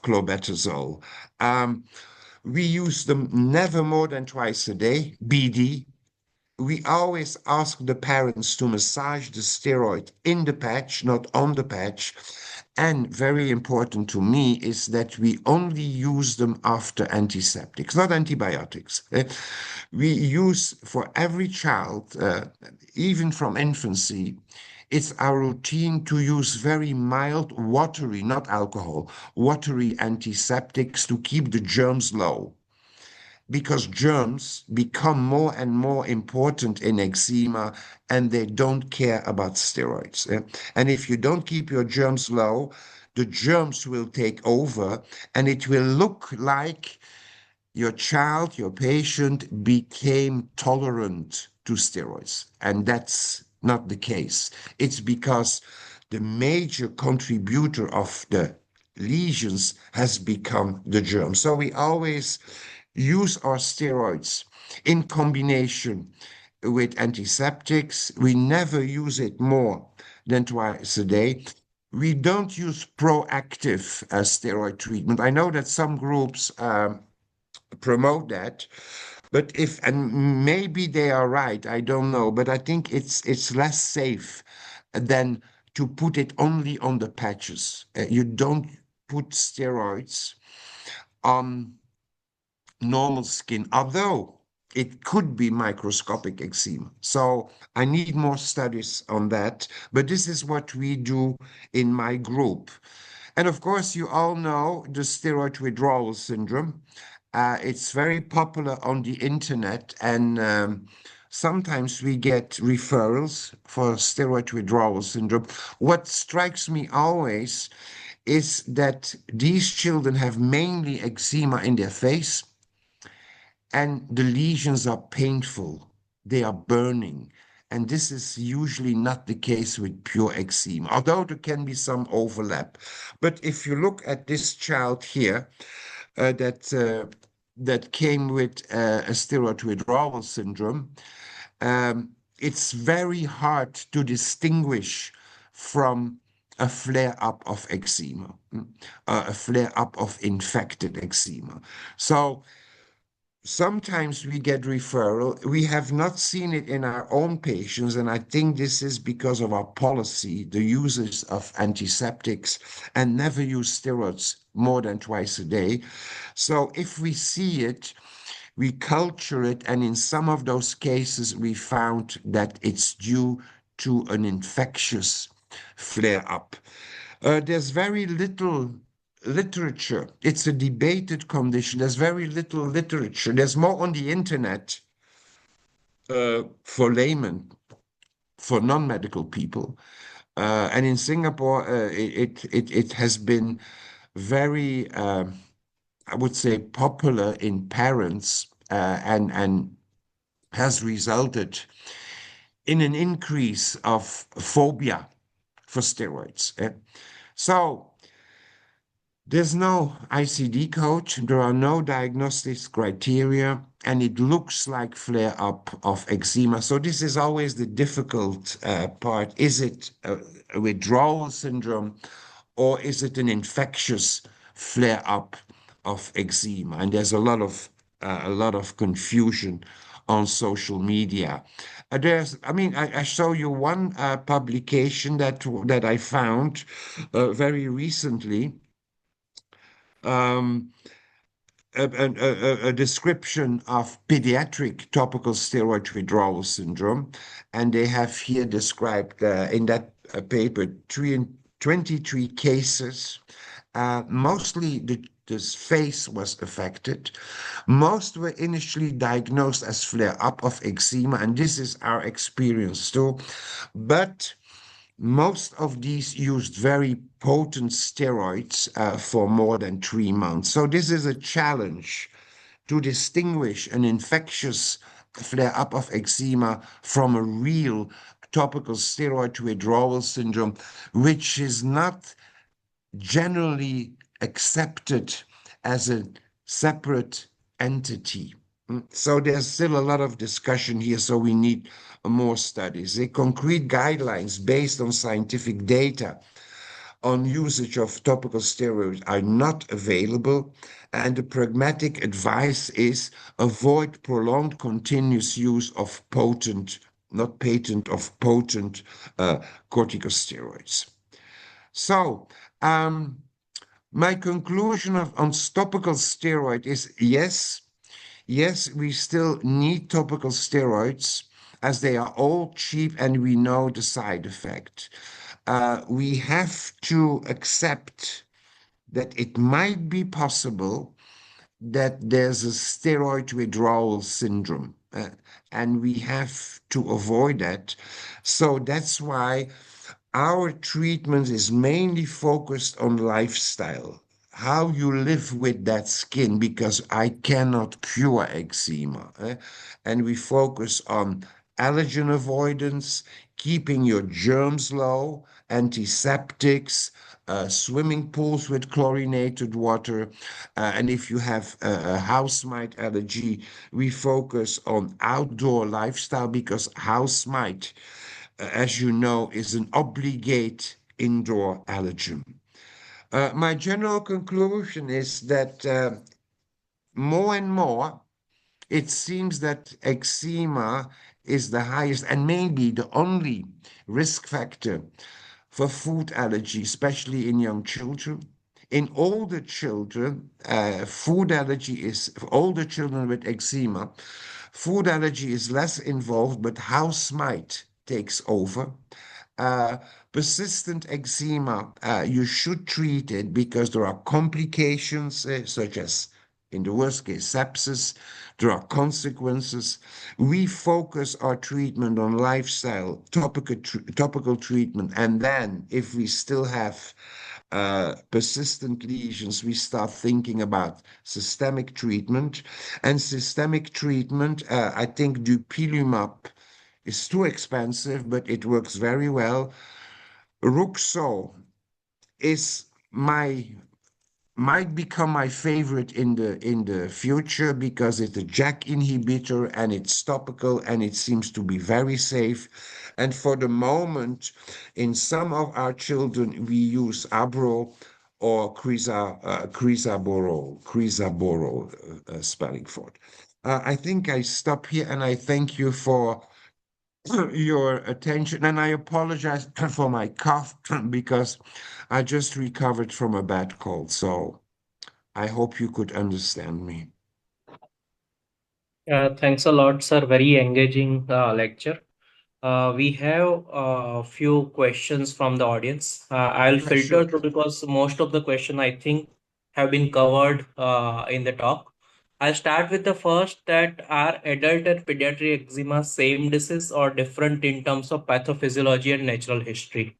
clobetasol. We use them never more than twice a day, BD. We always ask the parents to massage the steroid in the patch, not on the patch. And very important to me is that we only use them after antiseptics, not antibiotics. We use for every child, even from infancy, it's our routine to use very mild, watery, not alcohol, watery antiseptics to keep the germs low, because germs become more and more important in eczema and they don't care about steroids. And if you don't keep your germs low, the germs will take over and it will look like your child, your patient became tolerant to steroids. And that's not the case. It's because the major contributor of the lesions has become the germ. So we always use our steroids in combination with antiseptics. We never use it more than twice a day. We don't use proactive steroid treatment. I know that some groups promote that, but and maybe they are right, I don't know, but I think it's less safe than to put it only on the patches. You don't put steroids on normal skin, although it could be microscopic eczema. So I need more studies on that, but this is what we do in my group. And of course, you all know the steroid withdrawal syndrome. It's very popular on the internet, and sometimes we get referrals for steroid withdrawal syndrome. What strikes me always is that these children have mainly eczema in their face, and the lesions are painful. They are burning. And this is usually not the case with pure eczema, although there can be some overlap. But if you look at this child here, that came with a steroid withdrawal syndrome, it's very hard to distinguish from a flare-up of eczema, a flare-up of infected eczema. So sometimes we get referral. We have not seen it in our own patients, and I think this is because of our policy, the usage of antiseptics, and never use steroids more than twice a day. So if we see it, we culture it, and in some of those cases, we found that it's due to an infectious flare-up. There's very little literature. It's a debated condition. There's very little literature. There's more on the internet for laymen, for non-medical people. And in Singapore, it has been very, I would say, popular in parents, and has resulted in an increase of phobia for steroids. So there's no ICD code, there are no diagnostics criteria, and it looks like flare-up of eczema. So this is always the difficult part. Is it a withdrawal syndrome, or is it an infectious flare-up of eczema? And there's a lot of confusion on social media. I show you one publication that I found very recently. Um, a description of pediatric topical steroid withdrawal syndrome, and they have here described in that paper 23 cases. Mostly this face was affected. Most were initially diagnosed as flare-up of eczema, and this is our experience too. But most of these used very potent steroids for more than 3 months. So this is a challenge to distinguish an infectious flare-up of eczema from a real topical steroid withdrawal syndrome, which is not generally accepted as a separate entity. So there's still a lot of discussion here, so we need more studies. The concrete guidelines based on scientific data on usage of topical steroids are not available, and the pragmatic advice is avoid prolonged continuous use of potent, not patent, of potent corticosteroids. So, my conclusion on topical steroid is yes, we still need topical steroids as they are all cheap and we know the side effect. We have to accept that it might be possible that there's a steroid withdrawal syndrome, and we have to avoid that. So that's why our treatment is mainly focused on lifestyle, how you live with that skin, because I cannot cure eczema. And we focus on allergen avoidance, keeping your germs low, antiseptics, swimming pools with chlorinated water. And if you have a house mite allergy, we focus on outdoor lifestyle, because house mite, as you know, is an obligate indoor allergen. My general conclusion is that more and more, it seems that eczema is the highest and maybe the only risk factor for food allergy, especially in young children. In older children, food allergy is, for older children with eczema, food allergy is less involved, but house mite takes over. Persistent eczema, you should treat it because there are complications, such as, in the worst case, sepsis. There are consequences. We focus our treatment on lifestyle, topical treatment, and then if we still have persistent lesions, we start thinking about systemic treatment. And systemic treatment, I think dupilumab is too expensive, but it works very well. Ruxo is might become my favorite in the future because it's a JAK inhibitor and it's topical and it seems to be very safe. And for the moment, in some of our children, we use Abro or Crisaborole, spelling for it. I think I stop here and I thank you for your attention. And I apologize for my cough because I just recovered from a bad cold. So I hope you could understand me. Thanks a lot, sir. Very engaging lecture. We have a few questions from the audience. I'll Yeah, filter sure. through because most of the question I think have been covered in the talk. I'll start with the first that are adult and pediatric eczema same disease or different in terms of pathophysiology and natural history?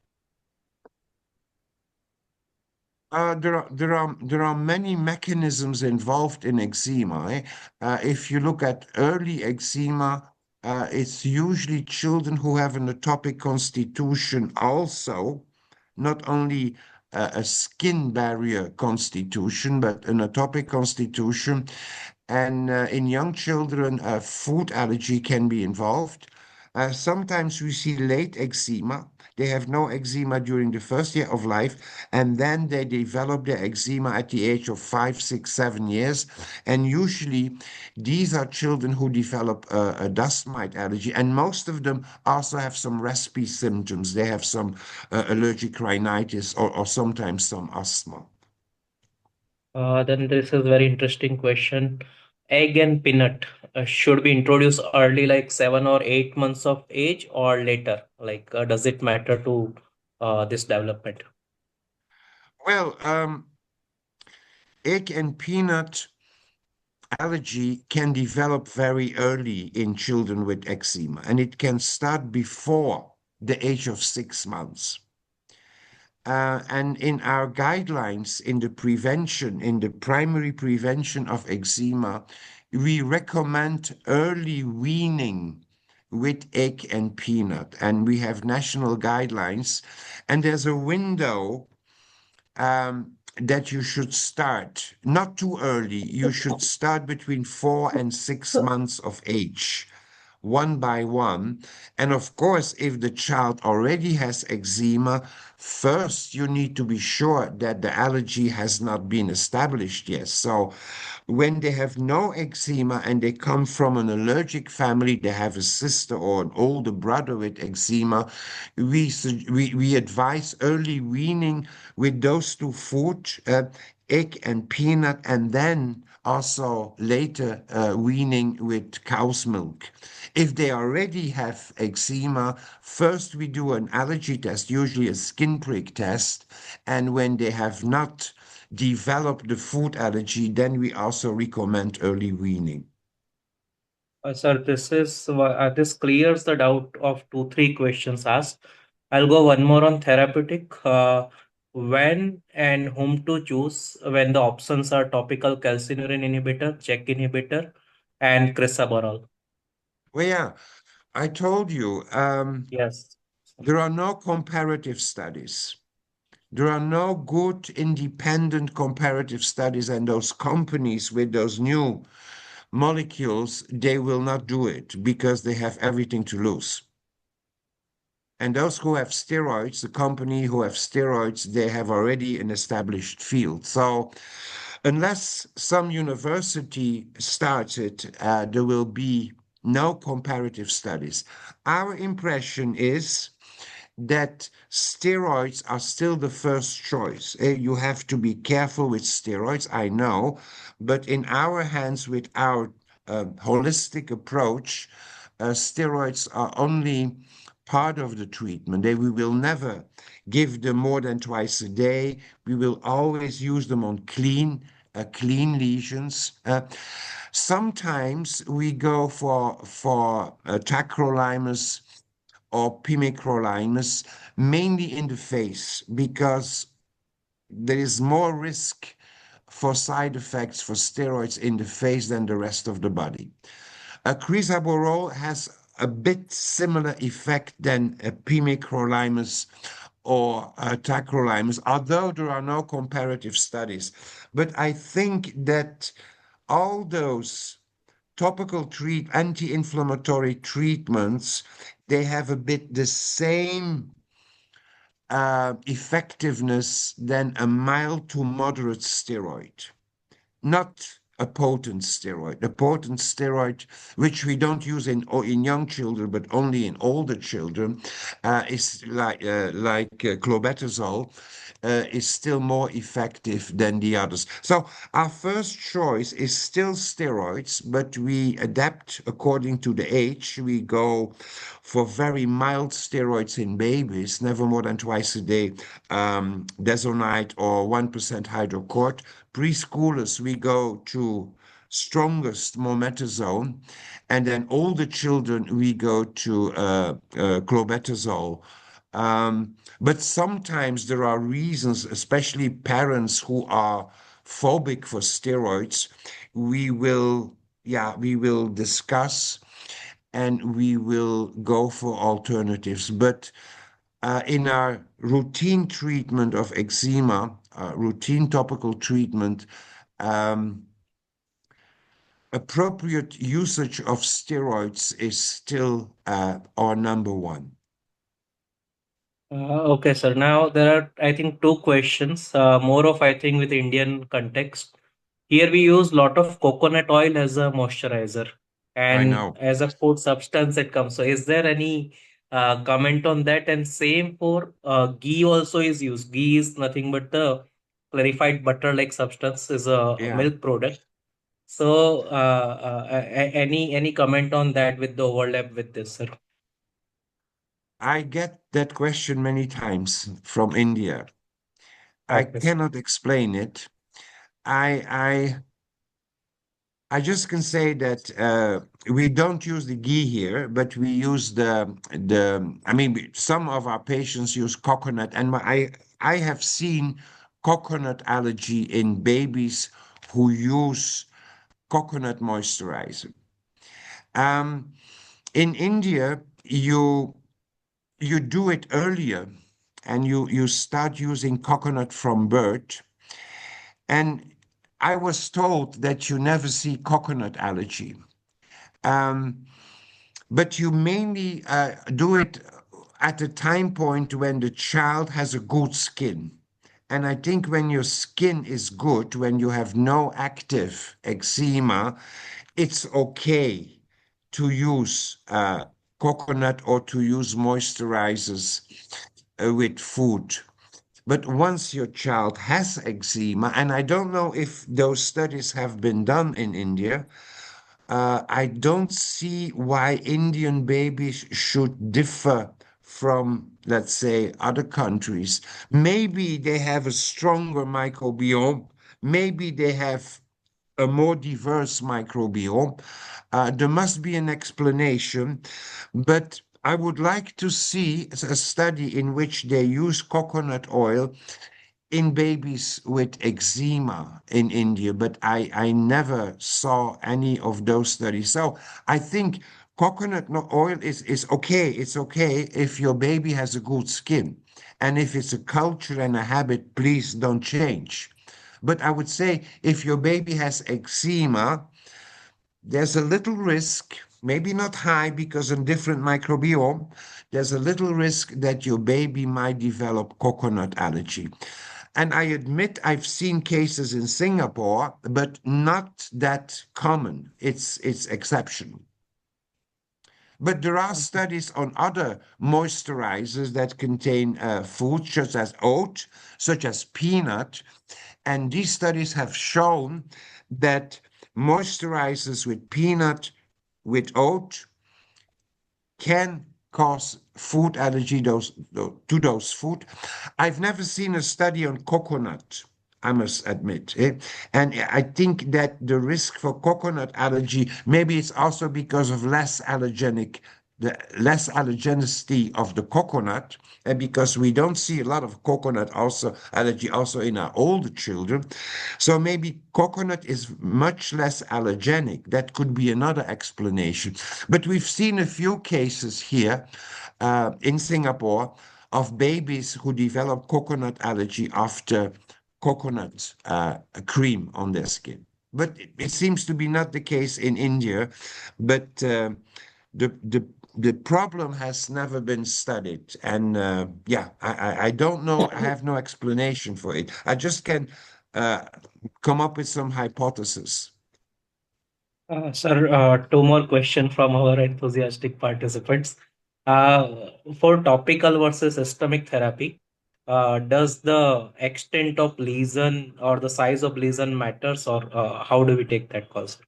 There are many mechanisms involved in eczema. If you look at early eczema, it's usually children who have an atopic constitution also, not only a skin barrier constitution, but an atopic constitution. And in young children, food allergy can be involved. Sometimes we see late eczema. They have no eczema during the first year of life, and then they develop their eczema at the age of 5, 6, 7 years. And usually, these are children who develop a dust mite allergy, and most of them also have some respi symptoms. They have some allergic rhinitis or sometimes some asthma. Then this is very interesting question. Egg and peanut should be introduced early, like 7 or 8 months of age, or later? Like, does it matter to this development? Well, egg and peanut allergy can develop very early in children with eczema, and it can start before the age of 6 months. And in our guidelines in the prevention, in the primary prevention of eczema, we recommend early weaning with egg and peanut. And we have national guidelines, and there's a window that you should start, not too early. You should start between 4 and 6 months of age, one by one. And of course, if the child already has eczema, first you need to be sure that the allergy has not been established yet. So when they have no eczema and they come from an allergic family, they have a sister or an older brother with eczema, we advise early weaning with those two food, egg and peanut, and then also later weaning with cow's milk. If they already have eczema, first we do an allergy test, usually a skin prick test, and when they have not developed the food allergy, then we also recommend early weaning. Sir, this clears the doubt of two, three questions asked. I'll go one more on therapeutic. When and whom to choose when the options are topical calcineurin inhibitor, JAK inhibitor, and crisaborole. Well, yeah, I told you, Yes. there are no comparative studies. There are no good independent comparative studies, and those companies with those new molecules, they will not do it because they have everything to lose. And those who have steroids, the company who have steroids, they have already an established field. So unless some university starts it, there will be no comparative studies. Our impression is that steroids are still the first choice. You have to be careful with steroids, I know, but in our hands, with our holistic approach, steroids are only part of the treatment. We will never give them more than twice a day. We will always use them on clean lesions. Sometimes we go for tacrolimus or pimecrolimus, mainly in the face, because there is more risk for side effects for steroids in the face than the rest of the body. Crisaborole has a bit similar effect than pimecrolimus or tacrolimus, although there are no comparative studies. But I think that all those topical anti-inflammatory treatments, they have a bit the same effectiveness than a mild to moderate steroid, not a potent steroid. A potent steroid, which we don't use in young children, but only in older children, is like clobetasol, is still more effective than the others. So our first choice is still steroids, but we adapt according to the age. We go for very mild steroids in babies, never more than twice a day, desonide or 1% hydrocort. Preschoolers, we go to strongest mometasone, and then older children, we go to clobetasol. But sometimes there are reasons, especially parents who are phobic for steroids. We will discuss and we will go for alternatives. But in our routine treatment of eczema, routine topical treatment, um, appropriate usage of steroids is still our number one. Okay, sir. Now there are, I think, two questions, more of, I think, with Indian context. Here we use lot of coconut oil as a moisturizer I and know. as a food substance it comes. So is there any comment on that? And same for ghee also is used. Ghee is nothing but the clarified butter-like substance, is a Yeah. milk product. So any comment on that with the overlap with this, sir? I get that question many times from India. I Okay, sir. cannot explain it. I I just can say that we don't use the ghee here, but we use the. I mean, some of our patients use coconut, and I have seen coconut allergy in babies who use coconut moisturizer. Um, in India, you do it earlier, and you start using coconut from birth. And I was told that you never see coconut allergy. Um, but you mainly do it at a time point when the child has a good skin. And I think when your skin is good, when you have no active eczema, it's okay to use coconut or to use moisturizers with food. But once your child has eczema, and I don't know if those studies have been done in India, I don't see why Indian babies should differ from, let's say, other countries. Maybe they have a stronger microbiome. Maybe they have a more diverse microbiome. There must be an explanation, but I would like to see a study in which they use coconut oil in babies with eczema in India, but I never saw any of those studies. So I think coconut oil is okay. It's okay if your baby has a good skin. And if it's a culture and a habit, please don't change. But I would say if your baby has eczema, there's a little risk, maybe not high because of different microbiome, there's a little risk that your baby might develop coconut allergy. And I admit I've seen cases in Singapore, but not that common. It's exceptional. But there are studies on other moisturizers that contain food such as oat, such as peanut, and these studies have shown that moisturizers with peanut, with oat, can cause food allergy to those food. I've never seen a study on coconut, I must admit. And I think that the risk for coconut allergy, maybe it's also because of less allergenic the less allergenicity of the coconut, and because we don't see a lot of coconut also allergy also in our older children, so maybe coconut is much less allergenic. That could be another explanation. But we've seen a few cases here in Singapore of babies who develop coconut allergy after coconut cream on their skin. But it seems to be not the case in India. But the the the problem has never been studied, and yeah, I don't know. I have no explanation for it. I just can uh, come up with some hypothesis. Sir, two more questions from our enthusiastic participants. For topical versus systemic therapy, does the extent of lesion or the size of lesion matters, or how do we take that call, sir?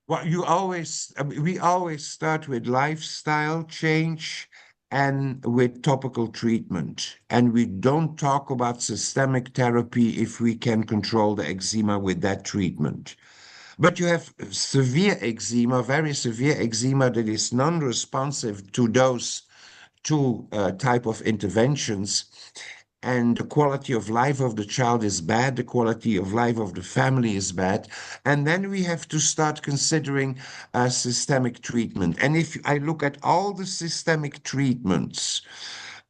Well, we always start with lifestyle change and with topical treatment. And we don't talk about systemic therapy if we can control the eczema with that treatment. But you have severe eczema, very severe eczema that is non-responsive to those two type of interventions, and the quality of life of the child is bad, the quality of life of the family is bad, and then we have to start considering systemic treatment. And if I look at all the systemic treatments,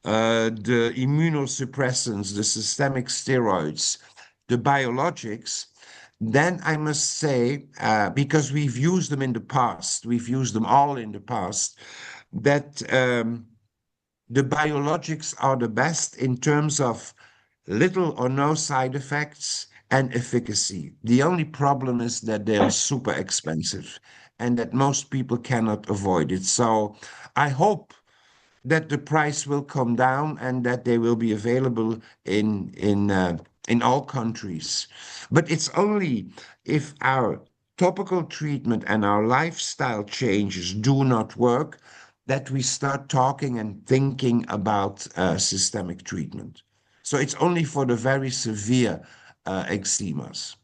the immunosuppressants, the systemic steroids, the biologics, then I must say, because we've used them in the past, we've used them all in the past, that the biologics are the best in terms of little or no side effects and efficacy. The only problem is that they are super expensive and that most people cannot avoid it. So I hope that the price will come down and that they will be available in all countries. But it's only if our topical treatment and our lifestyle changes do not work that we start talking and thinking about systemic treatment. So it's only for the very severe eczemas.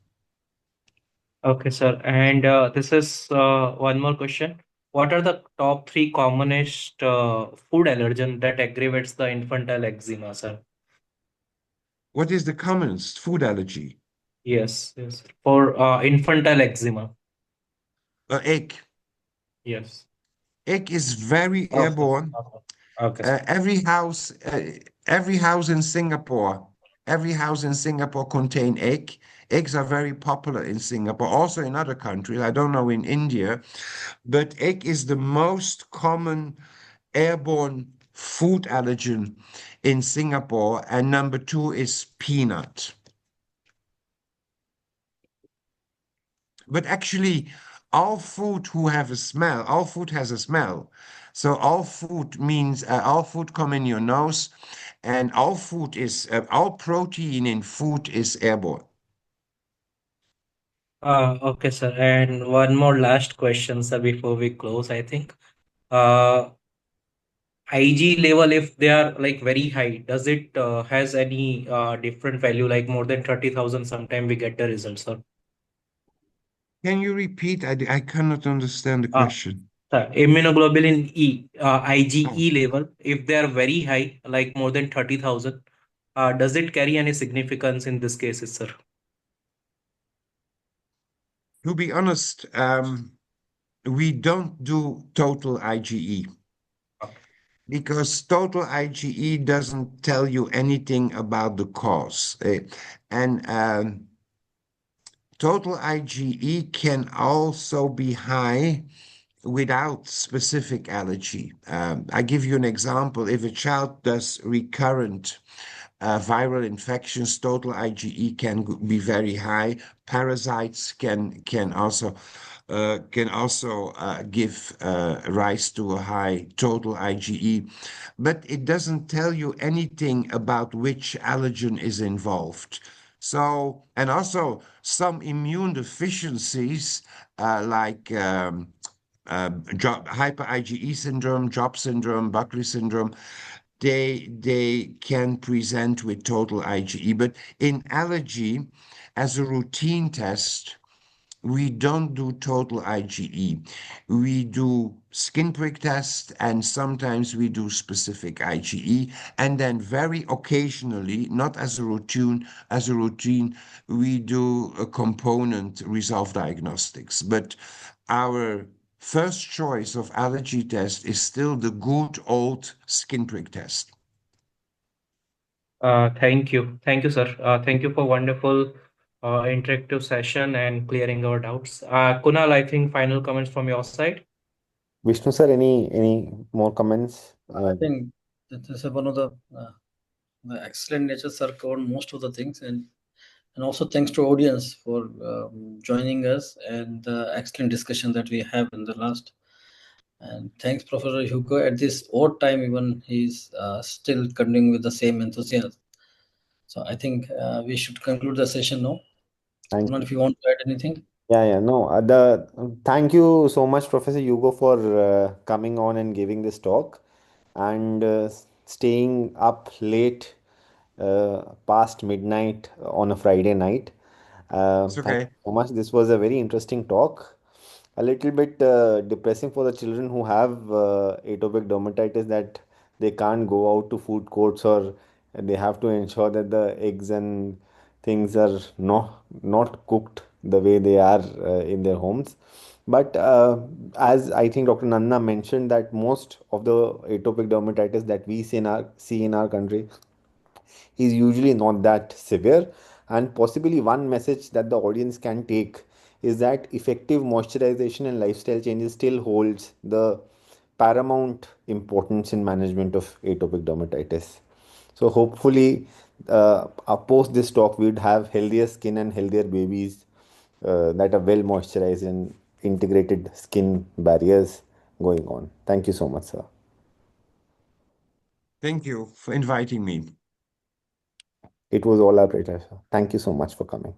Okay, sir. And this is one more question. What are the top three commonest food allergen that aggravates the infantile eczema, sir? What is the commonest food allergy? Yes, yes. For infantile eczema. Egg. Yes. Egg is very Okay. airborne. Okay. Okay, sir. Uh, every house, uh, every house in Singapore, every house in Singapore contain egg. Eggs are very popular in Singapore, also in other countries. I don't know in India, but egg is the most common airborne food allergen in Singapore, and number two is peanut. But actually, all food has a smell. So all food means all food come in your nose, and all protein in food is airborne. Okay, sir. And one more last question, sir, before we close, I think. Uh, IG level, if they are like very high, does it has any different value, like more than 30,000, sometime we get the results, sir? Can you repeat? I cannot understand the Uh, question. Immunoglobulin E, Oh, IgE level, if they are very high, like more than 30,000, does it carry any significance in this cases, sir? to be honest, we don't do total IgE Okay. because total IgE doesn't tell you anything about the cause. And Total IgE can also be high without specific allergy. I give you an example. If a child does recurrent viral infections, total IgE can be very high. Parasites can also give rise to a high total IgE, but it doesn't tell you anything about which allergen is involved. So, and also some immune deficiencies like hyper IgE syndrome, Job syndrome, Buckley syndrome, they can present with total IgE. But in allergy, as a routine test, we don't do total IgE. We do skin prick test, and sometimes we do specific IgE, and then very occasionally, not as a routine, we do a component resolve diagnostics. But our first choice of allergy test is still the good old skin prick test. Thank you. Thank you, sir. Thank you for wonderful interactive session and clearing our doubts. Kunal, I think final comments from your side. Vishnu sir, any more comments? I think that is one of the excellent nature sir covered most of the things, and also thanks to audience for joining us and the excellent discussion that we have in the last. And thanks, Professor Hugo. At this odd time, even he's still continuing with the same enthusiasm. So I think we should conclude the session now. Thank Kunal, you. if you want to add anything. Yeah. No. Thank you so much, Professor Hugo, for coming on and giving this talk and staying up late past midnight on a Friday night. It's Thank okay. you so much. This was a very interesting talk. A little bit depressing for the children who have atopic dermatitis that they can't go out to food courts, or they have to ensure that the eggs and things are not cooked the way they are in their homes. But as I think Dr. Nanna mentioned, that most of the atopic dermatitis that we see in our country is usually not that severe. And possibly one message that the audience can take is that effective moisturization and lifestyle changes still holds the paramount importance in management of atopic dermatitis. So hopefully, post this talk, we'd have healthier skin and healthier babies that are well moisturized and integrated skin barriers going on. Thank you so much, sir. Thank you for inviting me. It was all our pleasure, sir. Thank you so much for coming.